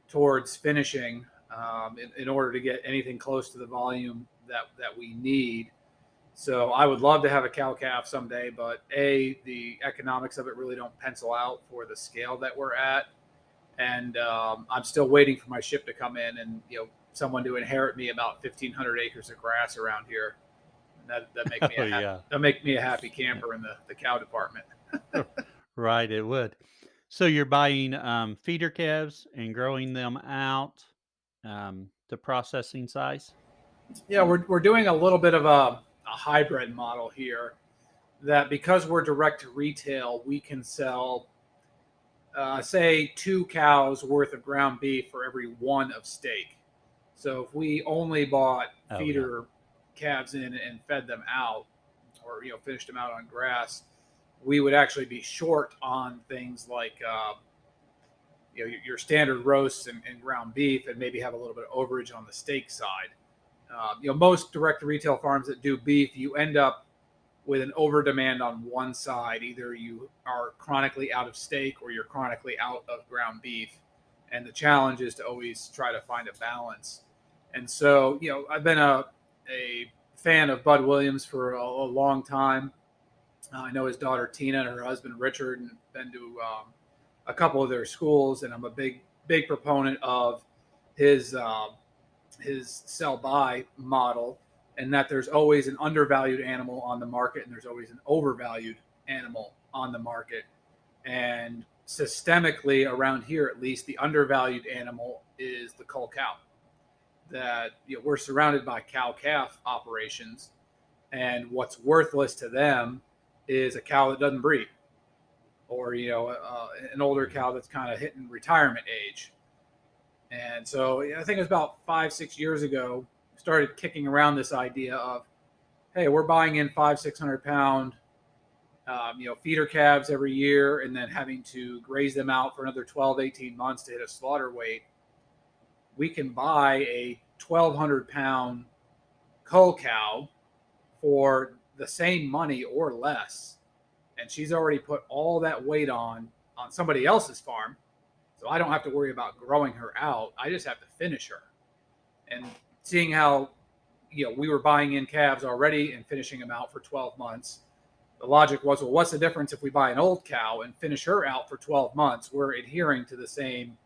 towards finishing, in order to get anything close to the volume that we need. So I would love to have a cow calf someday, but the economics of it really don't pencil out for the scale that we're at, and I'm still waiting for my ship to come in and someone to inherit me about 1,500 acres of grass around here. That make me Yeah. that make me a happy camper in the cow department. Right, it would. So you're buying feeder calves and growing them out. the processing size? Yeah, we're doing a little bit of a hybrid model here. That because we're direct to retail, we can sell, say, 2 cows worth of ground beef for every one of steak. So if we only bought Oh, yeah. feeder calves in and fed them out, or finished them out on grass, we would actually be short on things like your standard roasts and ground beef, and maybe have a little bit of overage on the steak side. Most direct to retail farms that do beef, you end up with an over demand on one side. Either you are chronically out of steak or you're chronically out of ground beef. And the challenge is to always try to find a balance. And so, I've been a fan of Bud Williams for a long time. I know his daughter Tina and her husband Richard, and been to a couple of their schools. And I'm a big proponent of his sell by model, and that there's always an undervalued animal on the market and there's always an overvalued animal on the market. And systemically around here, at least, the undervalued animal is the cull cow. That we're surrounded by cow calf operations, and what's worthless to them is a cow that doesn't breed, or an older cow that's kind of hitting retirement age. And so I think it was about 5-6 years ago, started kicking around this idea of, hey, we're buying in 500-600 pound, feeder calves every year, and then having to graze them out for another 12-18 months to hit a slaughter weight. We can buy a 1,200-pound cull cow for the same money or less, and she's already put all that weight on somebody else's farm. So I don't have to worry about growing her out. I just have to finish her. And seeing how, we were buying in calves already and finishing them out for 12 months, the logic was, well, what's the difference if we buy an old cow and finish her out for 12 months? We're adhering to the same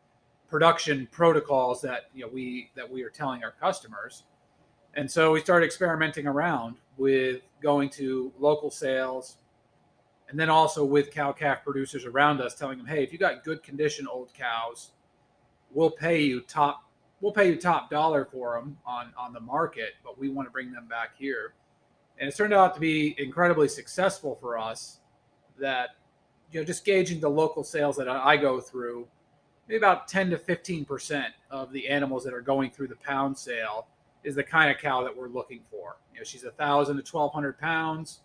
production protocols that we are telling our customers. And so we started experimenting around with going to local sales, and then also with cow-calf producers around us, telling them, hey, if you got good condition old cows, we'll pay you top dollar for them on the market, but we want to bring them back here. And it's turned out to be incredibly successful for us. That just gauging the local sales that I go through, maybe about 10 to 15% of the animals that are going through the pound sale is the kind of cow that we're looking for. She's 1,000 to 1,200 pounds.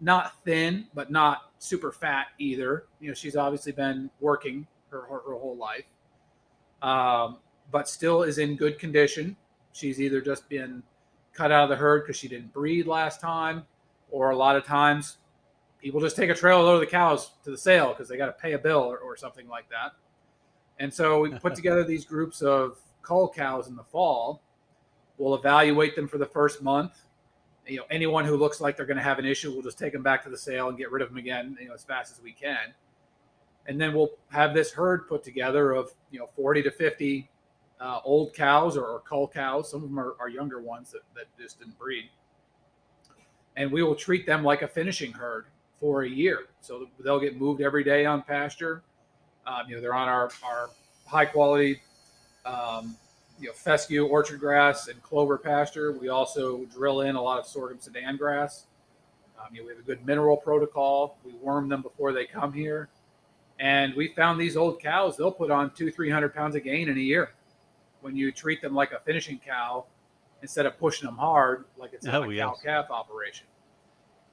Not thin, but not super fat either. She's obviously been working her whole life, but still is in good condition. She's either just been cut out of the herd because she didn't breed last time, or a lot of times people just take a trailer load of the cows to the sale because they got to pay a bill or something like that. And so we put together these groups of cull cows in the fall. We'll evaluate them for the first month. Anyone who looks like they're going to have an issue, we'll just take them back to the sale and get rid of them again, as fast as we can. And then we'll have this herd put together of, 40 to 50 old cows or cull cows. Some of them are younger ones that just didn't breed. And we will treat them like a finishing herd for a year. So they'll get moved every day on pasture. They're on our high quality, fescue, orchard grass, and clover pasture. We also drill in a lot of sorghum Sudan grass. We have a good mineral protocol. We worm them before they come here. And we found these old cows, they'll put on 200-300 pounds of gain in a year when you treat them like a finishing cow instead of pushing them hard like it's a cow-calf operation.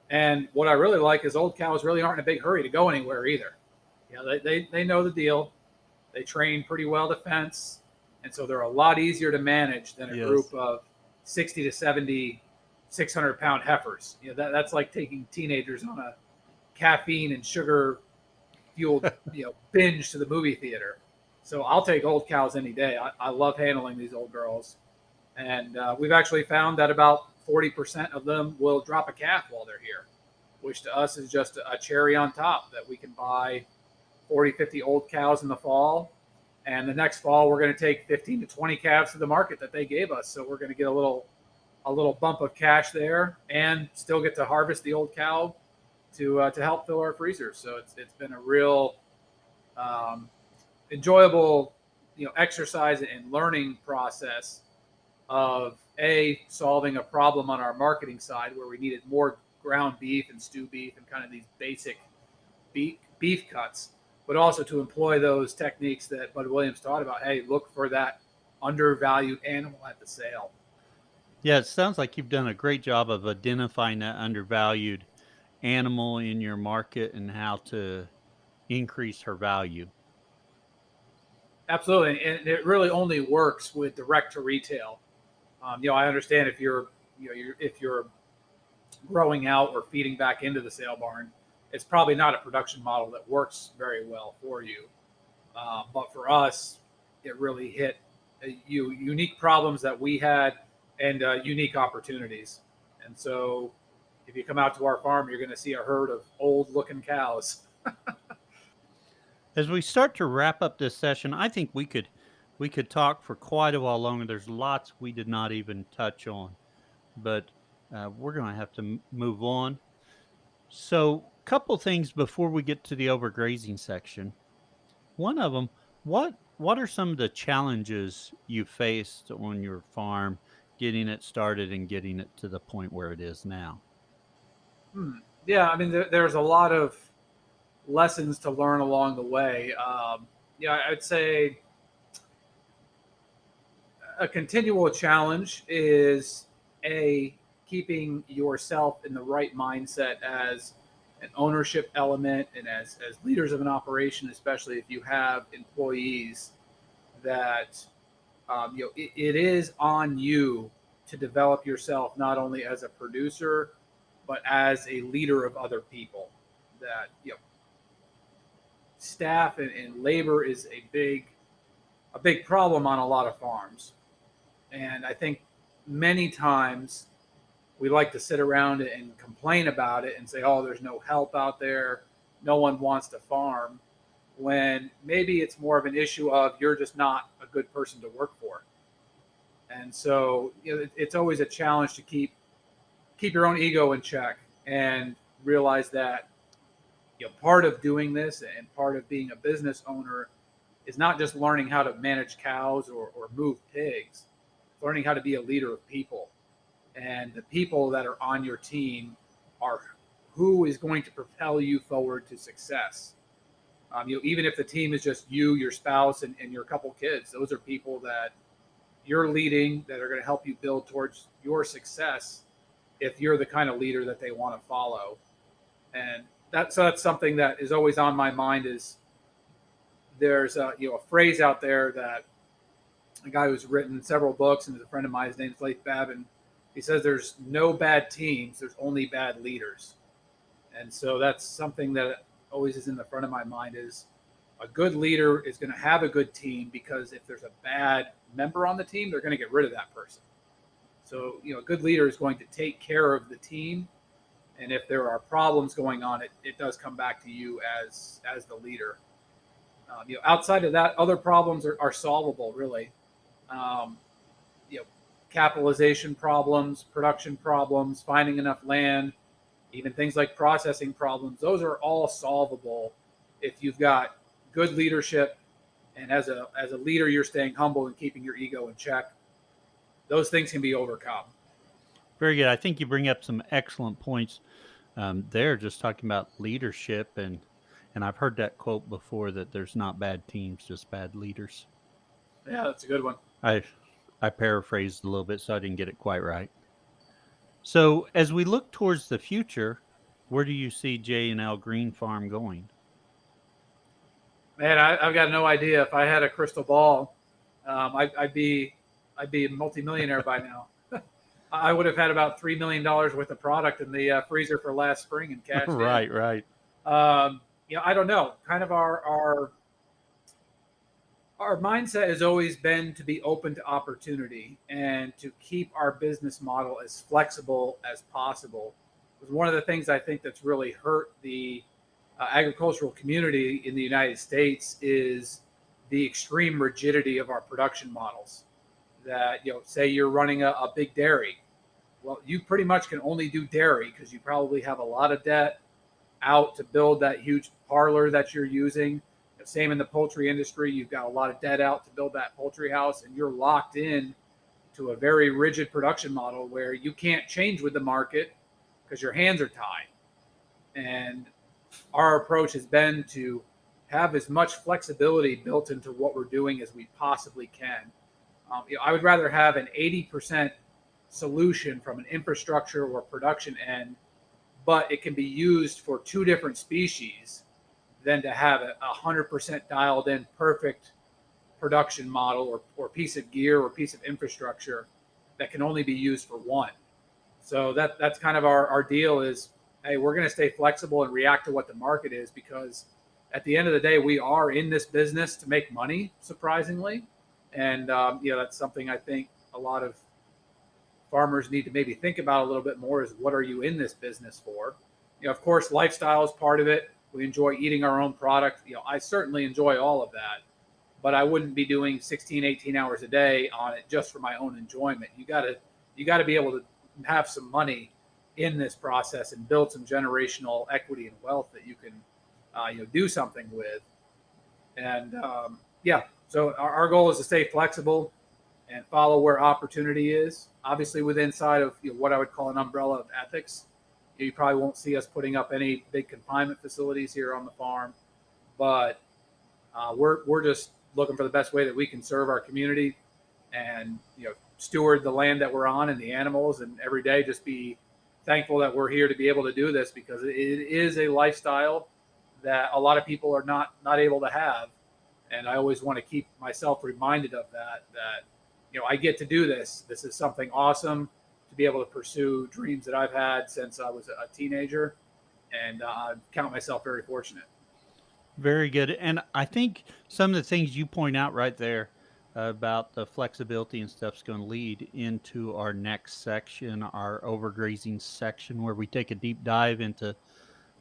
And what I really like is old cows really aren't in a big hurry to go anywhere either. They know the deal. They train pretty well to fence. And so they're a lot easier to manage than a group of 60 to 70, 600-pound heifers. That's like taking teenagers on a caffeine and sugar fueled, binge to the movie theater. So I'll take old cows any day. I love handling these old girls. And we've actually found that about 40% of them will drop a calf while they're here, which to us is just a cherry on top, that we can buy 40, 50 old cows in the fall. And the next fall, we're going to take 15 to 20 calves to the market that they gave us. So we're going to get a little bump of cash there, and still get to harvest the old cow to help fill our freezers. So it's been a real enjoyable exercise and learning process of solving a problem on our marketing side where we needed more ground beef and stew beef and kind of these basic beef cuts, but also to employ those techniques that Bud Williams taught about. Hey, look for that undervalued animal at the sale. Yeah, it sounds like you've done a great job of identifying that undervalued animal in your market and how to increase her value. Absolutely, and it really only works with direct to retail. I understand if if you're growing out or feeding back into the sale barn, it's probably not a production model that works very well for you. But for us, it really hit unique problems that we had and unique opportunities. And so, if you come out to our farm, you're going to see a herd of old-looking cows. As we start to wrap up this session, I think we could talk for quite a while longer. There's lots we did not even touch on, but we're going to have to move on. So, couple things before we get to the overgrazing section. One of them, what are some of the challenges you faced on your farm getting it started and getting it to the point where it is now? Yeah, I mean, there's a lot of lessons to learn along the way. I'd say a continual challenge is keeping yourself in the right mindset as an ownership element and as leaders of an operation, especially if you have employees, that it is on you to develop yourself not only as a producer but as a leader of other people. That staff and labor is a big problem on a lot of farms. And I think many times we like to sit around and complain about it and say, oh, there's no help out there. No one wants to farm. When maybe it's more of an issue of you're just not a good person to work for. And so it's always a challenge to keep your own ego in check and realize that part of doing this and part of being a business owner is not just learning how to manage cows or move pigs. It's learning how to be a leader of people. And the people that are on your team are who is going to propel you forward to success. Even if the team is just you, your spouse, and your couple kids, those are people that you're leading that are going to help you build towards your success if you're the kind of leader that they want to follow. And that's something that is always on my mind. Is there's a phrase out there that a guy who's written several books and is a friend of mine, his name's Leif Babin. He says there's no bad teams, there's only bad leaders. And so that's something that always is in the front of my mind. Is a good leader is going to have a good team, because if there's a bad member on the team, they're going to get rid of that person. So a good leader is going to take care of the team, and if there are problems going on, it does come back to you as the leader. Outside of that, other problems are solvable, really. Capitalization problems, production problems, finding enough land, even things like processing problems. Those are all solvable if you've got good leadership, and as a leader, you're staying humble and keeping your ego in check. Those things can be overcome. Very good. I think you bring up some excellent points there, just talking about leadership. And I've heard that quote before, that there's not bad teams, just bad leaders. Yeah, that's a good one. I paraphrased a little bit, so I didn't get it quite right. So as we look towards the future, where do you see J&L Green Farm going? Man, I've got no idea. If I had a crystal ball, I'd be a multimillionaire by now. I would have had about $3 million worth of product in the freezer for last spring and cash. Right. I don't know. Kind of our mindset has always been to be open to opportunity and to keep our business model as flexible as possible. It was one of the things I think that's really hurt the agricultural community in the United States is the extreme rigidity of our production models. That, say you're running a big dairy. Well, you pretty much can only do dairy because you probably have a lot of debt out to build that huge parlor that you're using. Same in the poultry industry. You've got a lot of dead out to build that poultry house, and you're locked in to a very rigid production model where you can't change with the market because your hands are tied. And our approach has been to have as much flexibility built into what we're doing as we possibly can. I would rather have an 80% solution from an infrastructure or production end, but it can be used for two different species than to have a 100% dialed in perfect production model or piece of gear or piece of infrastructure that can only be used for one. So that's kind of our deal is, hey, we're going to stay flexible and react to what the market is, because at the end of the day, we are in this business to make money, surprisingly. And, that's something I think a lot of farmers need to maybe think about a little bit more is, what are you in this business for? Of course, lifestyle is part of it. We enjoy eating our own product. I certainly enjoy all of that, but I wouldn't be doing 16, 18 hours a day on it just for my own enjoyment. You got to be able to have some money in this process and build some generational equity and wealth that you can, do something with. And so our goal is to stay flexible and follow where opportunity is. Obviously, within inside of what I would call an umbrella of ethics. You probably won't see us putting up any big confinement facilities here on the farm, but we're just looking for the best way that we can serve our community and steward the land that we're on and the animals, and every day just be thankful that we're here to be able to do this, because it is a lifestyle that a lot of people are not able to have. And I always want to keep myself reminded of that I get to do this. This is something awesome to be able to pursue dreams that I've had since I was a teenager, and I count myself very fortunate. Very good. And I think some of the things you point out right there about the flexibility and stuff is going to lead into our next section, our overgrazing section, where we take a deep dive into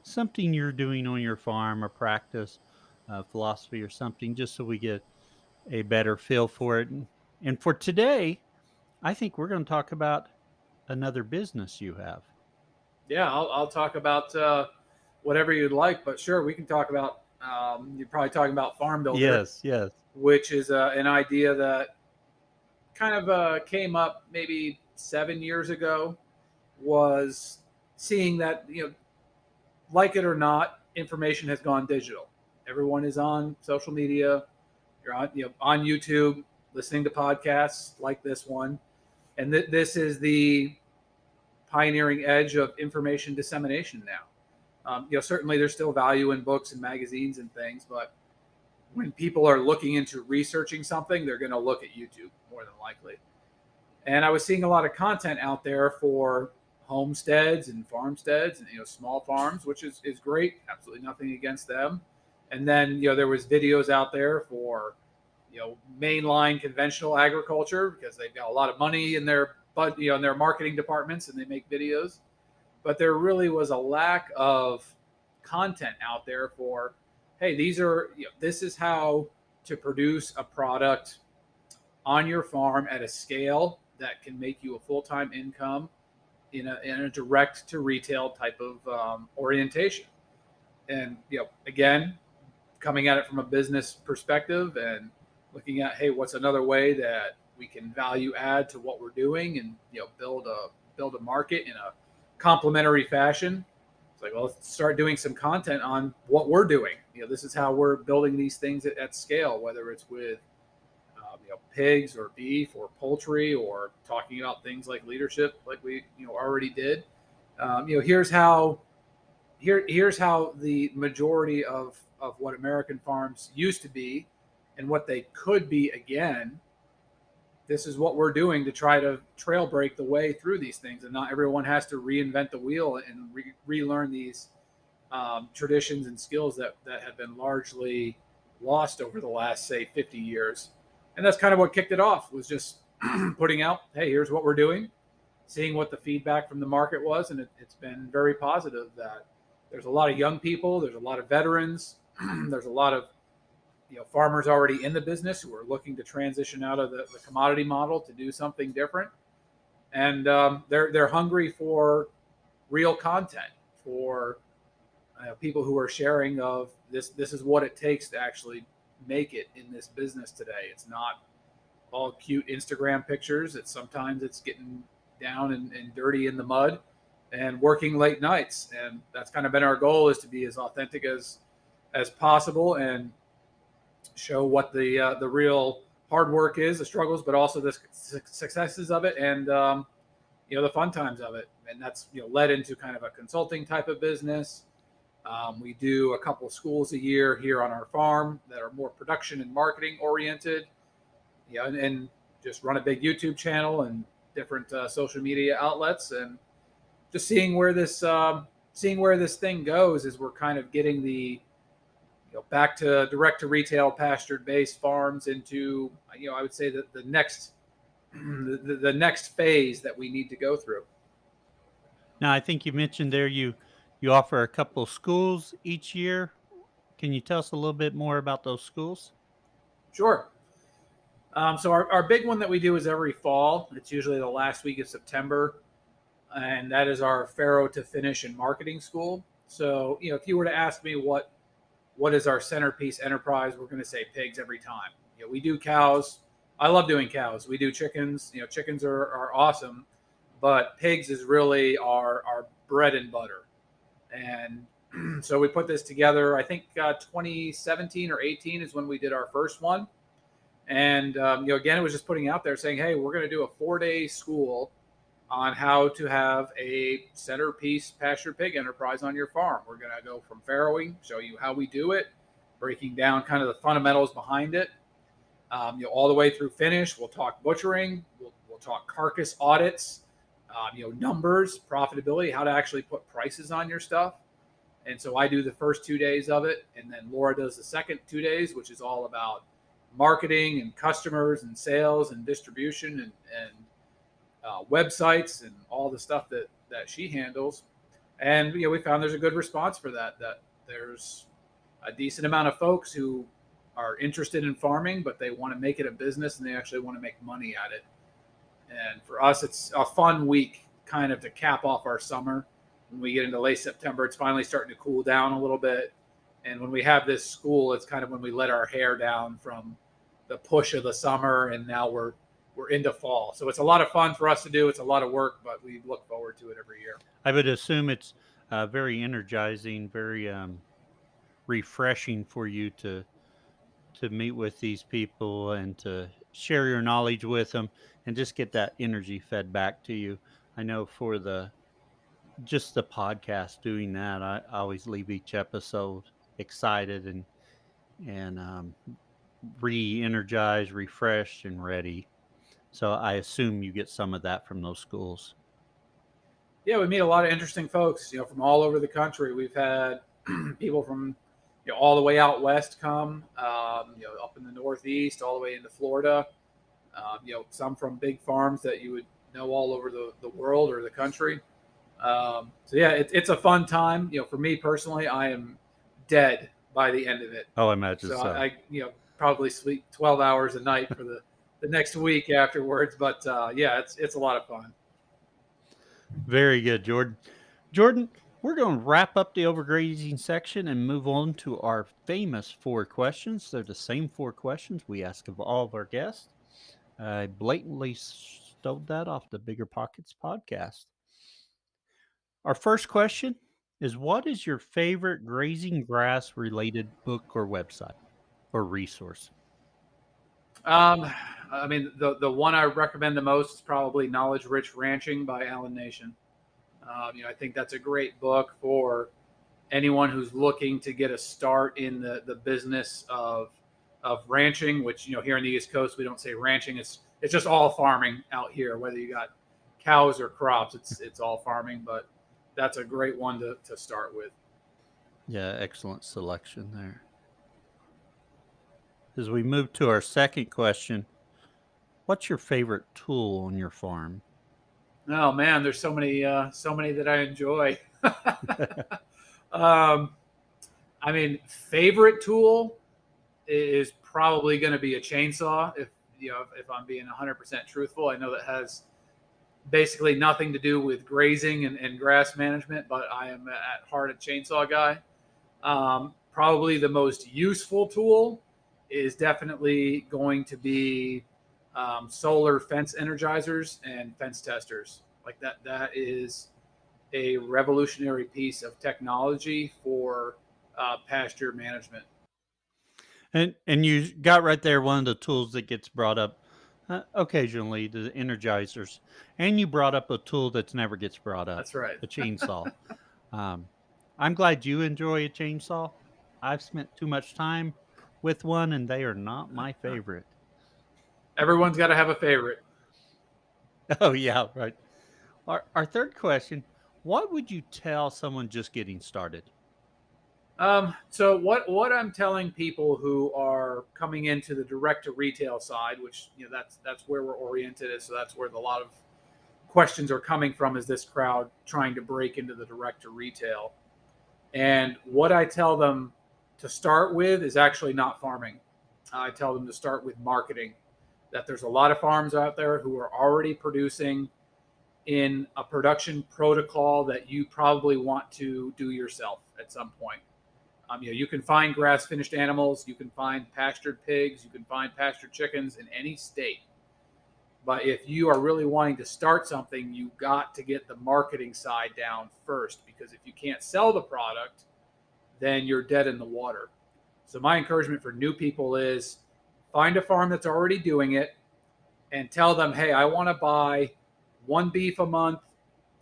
something you're doing on your farm, or practice, philosophy, or something, just so we get a better feel for it. And for today, I think we're going to talk about another business you have. Yeah, I'll talk about whatever you'd like, but sure, we can talk about. You're probably talking about FarmBuilder, Yes. which is an idea that kind of came up maybe 7 years ago. Was seeing that like it or not, information has gone digital. Everyone is on social media. You're on YouTube, listening to podcasts like this one, and this is the pioneering edge of information dissemination now. Certainly there's still value in books and magazines and things, but when people are looking into researching something, they're going to look at YouTube more than likely. And I was seeing a lot of content out there for homesteads and farmsteads and small farms, which is great. Absolutely nothing against them. And then there was videos out there for mainline conventional agriculture, because they've got a lot of money in their in their marketing departments and they make videos. But there really was a lack of content out there for, hey, this is how to produce a product on your farm at a scale that can make you a full-time income in a direct to retail type of orientation. And again, coming at it from a business perspective and looking at, hey, what's another way that we can value add to what we're doing and build a market in a complementary fashion. It's like, well, let's start doing some content on what we're doing. This is how we're building these things at scale, whether it's with pigs or beef or poultry, or talking about things like leadership, like we already did. Here's how the majority of what American farms used to be and what they could be again. This is what we're doing to try to trail break the way through these things, and not everyone has to reinvent the wheel and relearn these traditions and skills that have been largely lost over the last, say, 50 years. And that's kind of what kicked it off, was just putting out, hey, here's what we're doing, seeing what the feedback from the market was. And it's been very positive that there's a lot of young people, there's a lot of veterans, there's a lot of farmers already in the business who are looking to transition out of the commodity model to do something different. And they're hungry for real content, for people who are sharing of this. This is what it takes to actually make it in this business today. It's not all cute Instagram pictures. Sometimes it's getting down and dirty in the mud and working late nights. And that's kind of been our goal, is to be as authentic as possible and show what the real hard work is, the struggles, but also the successes of it, and the fun times of it. And that's led into kind of a consulting type of business. We do a couple of schools a year here on our farm that are more production and marketing oriented, and just run a big YouTube channel and different social media outlets, and just seeing where this thing goes, as we're kind of getting the back to direct to retail pastured based farms into I would say that the next the next phase that we need to go through. Now, I think you mentioned there you offer a couple of schools each year. Can you tell us a little bit more about those schools? Sure. So our big one that we do is every fall. It's usually the last week of September, and that is our farrow to finish and marketing school. So if you were to ask me what is our centerpiece enterprise, we're going to say pigs every time. We do cows. I love doing cows. We do chickens. Chickens are awesome, but pigs is really our bread and butter. And so we put this together. I think 2017 or 18 is when we did our first one. And again, it was just putting out there saying, hey, we're going to do a 4-day school on how to have a centerpiece pastured pig enterprise on your farm. We're going to go from farrowing, show you how we do it, breaking down kind of the fundamentals behind it, all the way through finish. We'll talk butchering. We'll talk carcass audits, numbers, profitability, how to actually put prices on your stuff. And so I do the first 2 days of it, and then Laura does the second 2 days, which is all about marketing and customers and sales and distribution and websites and all the stuff that she handles. And we found there's a good response for that there's a decent amount of folks who are interested in farming, but they want to make it a business and they actually want to make money at it. And for us, it's a fun week kind of to cap off our summer. When we get into late September, it's finally starting to cool down a little bit. And when we have this school, it's kind of when we let our hair down from the push of the summer, and now we're into fall. So it's a lot of fun for us to do. It's a lot of work, but we look forward to it every year. I would assume it's very energizing, very refreshing for you to meet with these people and to share your knowledge with them and just get that energy fed back to you. I know for the podcast, doing that, I always leave each episode excited and re-energized, refreshed, and ready. So I assume you get some of that from those schools. Yeah, we meet a lot of interesting folks, from all over the country. We've had people from all the way out west come, up in the Northeast, all the way into Florida. Some from big farms that you would know all over the world or the country. So yeah, it's a fun time. For me personally, I am dead by the end of it. Oh, I imagine so. I probably sleep 12 hours a night for the next week afterwards. But yeah, it's a lot of fun. Very good, Jordan. Jordan, we're going to wrap up the overgrazing section and move on to our famous 4 questions. They're the same 4 questions we ask of all of our guests. I blatantly stole that off the Bigger Pockets podcast. Our first question is, what is your favorite grazing grass related book or website or resource? I mean, the one I recommend the most is probably Knowledge Rich Ranching by Alan Nation. I think that's a great book for anyone who's looking to get a start in the business of ranching, which, here in the East Coast, we don't say ranching. It's just all farming out here, whether you got cows or crops, it's all farming, but that's a great one to start with. Yeah, excellent selection there. As we move to our second question, what's your favorite tool on your farm? Oh man, there's so many that I enjoy. I mean, favorite tool is probably going to be a chainsaw. If I'm being 100% truthful, I know that has basically nothing to do with grazing and grass management, but I am at heart a chainsaw guy. Probably the most useful tool is definitely going to be solar fence energizers and fence testers. Like that is a revolutionary piece of technology for pasture management. And you got right there one of the tools that gets brought up occasionally, the energizers. And you brought up a tool that's never gets brought up, That's right. the chainsaw. Um, I'm glad you enjoy a chainsaw. I've spent too much time with one, and they are not my favorite. Everyone's got to have a favorite. Oh, yeah, right. Our third question: what would you tell someone just getting started? So what I'm telling people who are coming into the direct to retail side, which that's where we're oriented, so that's where a lot of questions are coming from, is this crowd trying to break into the direct to retail. And what I tell them to start with is actually not farming. I tell them to start with marketing. That there's a lot of farms out there who are already producing in a production protocol that you probably want to do yourself at some point. You can find grass finished animals, you can find pastured pigs, you can find pastured chickens in any state. But if you are really wanting to start something, you got to get the marketing side down first, because if you can't sell the product, then you're dead in the water. So my encouragement for new people is find a farm that's already doing it and tell them, hey, I want to buy one beef a month,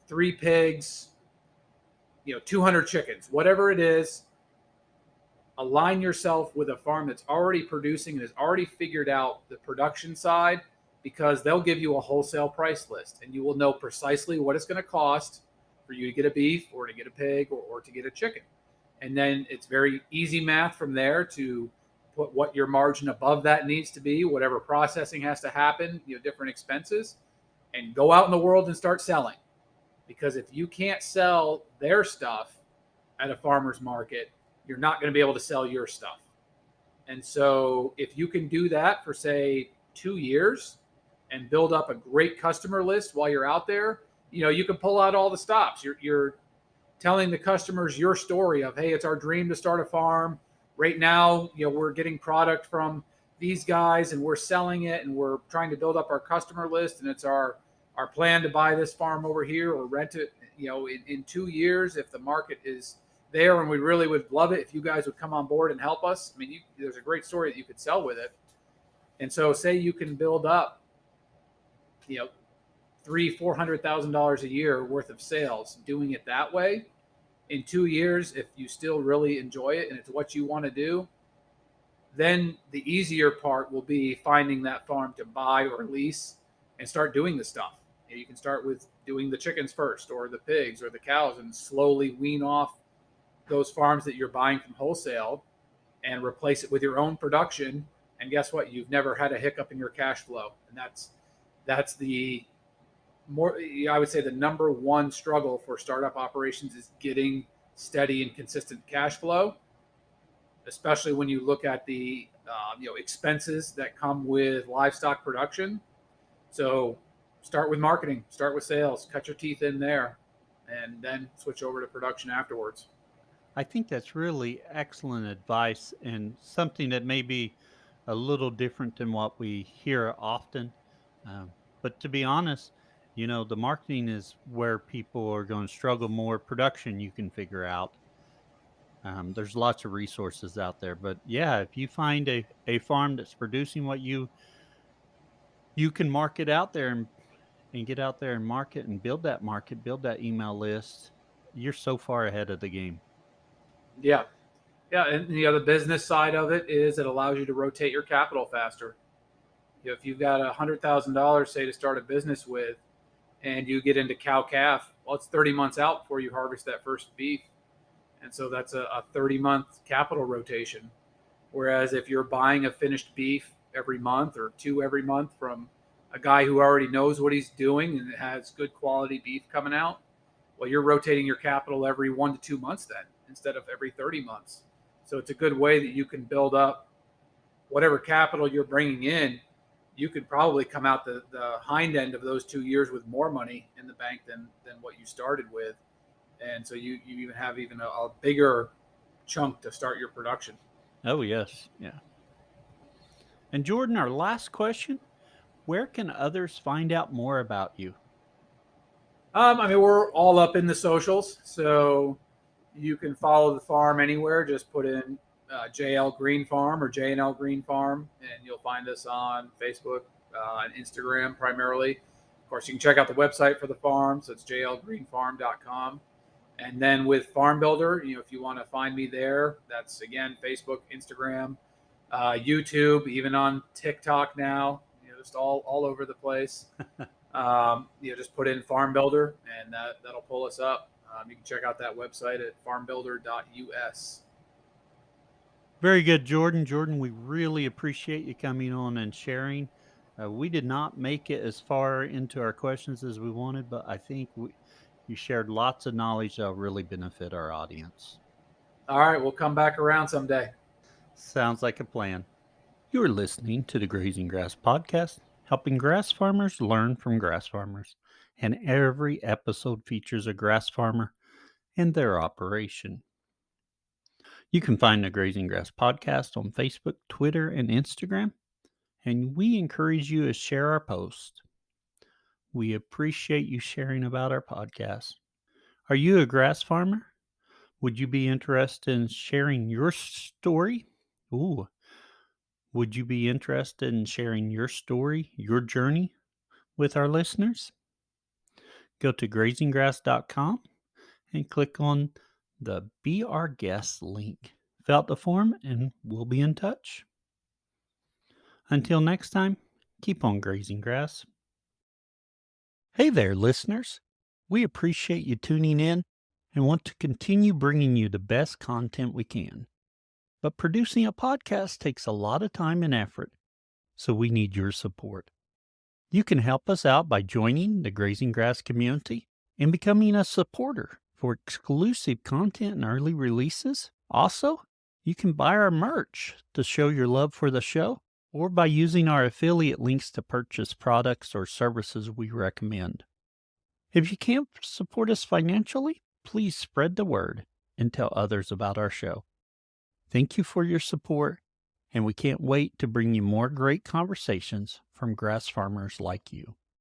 three pigs, 200 chickens, whatever it is. Align yourself with a farm that's already producing and has already figured out the production side, because they'll give you a wholesale price list and you will know precisely what it's going to cost for you to get a beef or to get a pig or to get a chicken. And then it's very easy math from there to put what your margin above that needs to be, whatever processing has to happen, different expenses, and go out in the world and start selling. Because if you can't sell their stuff at a farmer's market, you're not going to be able to sell your stuff. And so if you can do that for, say, 2 years and build up a great customer list while you're out there, you can pull out all the stops. You're telling the customers your story of, hey, it's our dream to start a farm. Right now, we're getting product from these guys and we're selling it and we're trying to build up our customer list. And it's our plan to buy this farm over here or rent it, in 2 years, if the market is there, and we really would love it if you guys would come on board and help us. I mean, there's a great story that you could sell with it. And so say you can build up, $300,000-$400,000 a year worth of sales doing it that way. In 2 years, if you still really enjoy it and it's what you want to do, then the easier part will be finding that farm to buy or lease and start doing the stuff. You can start with doing the chickens first, or the pigs or the cows, and slowly wean off those farms that you're buying from wholesale and replace it with your own production. And guess what? You've never had a hiccup in your cash flow. And that's the more, I would say, the number one struggle for startup operations is getting steady and consistent cash flow, especially when you look at the expenses that come with livestock production. So start with marketing, start with sales, cut your teeth in there, and then switch over to production afterwards. I think that's really excellent advice and something that may be a little different than what we hear often. But to be honest, the marketing is where people are going to struggle more. Production, you can figure out. There's lots of resources out there. But yeah, if you find a farm that's producing what you can market out there and get out there and market, build that email list, you're so far ahead of the game. Yeah. Yeah. And the business side of it is it allows you to rotate your capital faster. If you've got $100,000, say, to start a business with, and you get into cow calf, well, it's 30 months out before you harvest that first beef. And so that's a 30-month capital rotation. Whereas if you're buying a finished beef every month or two every month from a guy who already knows what he's doing and has good quality beef coming out, well, you're rotating your capital every 1 to 2 months then, instead of every 30 months. So it's a good way that you can build up whatever capital you're bringing in you could probably come out the hind end of those 2 years with more money in the bank than what you started with. And so you even have even a bigger chunk to start your production. Oh, yes. Yeah. And Jordan, our last question, where can others find out more about you? I mean, we're all up in the socials, so you can follow the farm anywhere. Just put in J&L Green Farm or J&L Green Farm, and you'll find us on Facebook and Instagram primarily. Of course, you can check out the website for the farm, so it's jlgreenfarm.com. And then with FarmBuilder, if you want to find me there, that's again Facebook, Instagram, YouTube, even on TikTok now. Just all over the place. Just put in FarmBuilder, and that'll pull us up. You can check out that website at farmbuilder.us. Very good, Jordan. Jordan, we really appreciate you coming on and sharing. We did not make it as far into our questions as we wanted, but I think you shared lots of knowledge that will really benefit our audience. All right, we'll come back around someday. Sounds like a plan. You're listening to the Grazing Grass Podcast, helping grass farmers learn from grass farmers. And every episode features a grass farmer and their operation. You can find the Grazing Grass Podcast on Facebook, Twitter, and Instagram, and we encourage you to share our posts. We appreciate you sharing about our podcast. Are you a grass farmer? Would you be interested in sharing your story? Ooh, would you be interested in sharing your story, your journey with our listeners? Go to grazinggrass.com and click on the Be Our Guest link. Fill out the form and we'll be in touch. Until next time, keep on grazing grass. Hey there, listeners. We appreciate you tuning in and want to continue bringing you the best content we can. But producing a podcast takes a lot of time and effort, so we need your support. You can help us out by joining the Grazing Grass community and becoming a supporter for exclusive content and early releases. Also, you can buy our merch to show your love for the show, or by using our affiliate links to purchase products or services we recommend. If you can't support us financially, please spread the word and tell others about our show. Thank you for your support, and we can't wait to bring you more great conversations from grass farmers like you.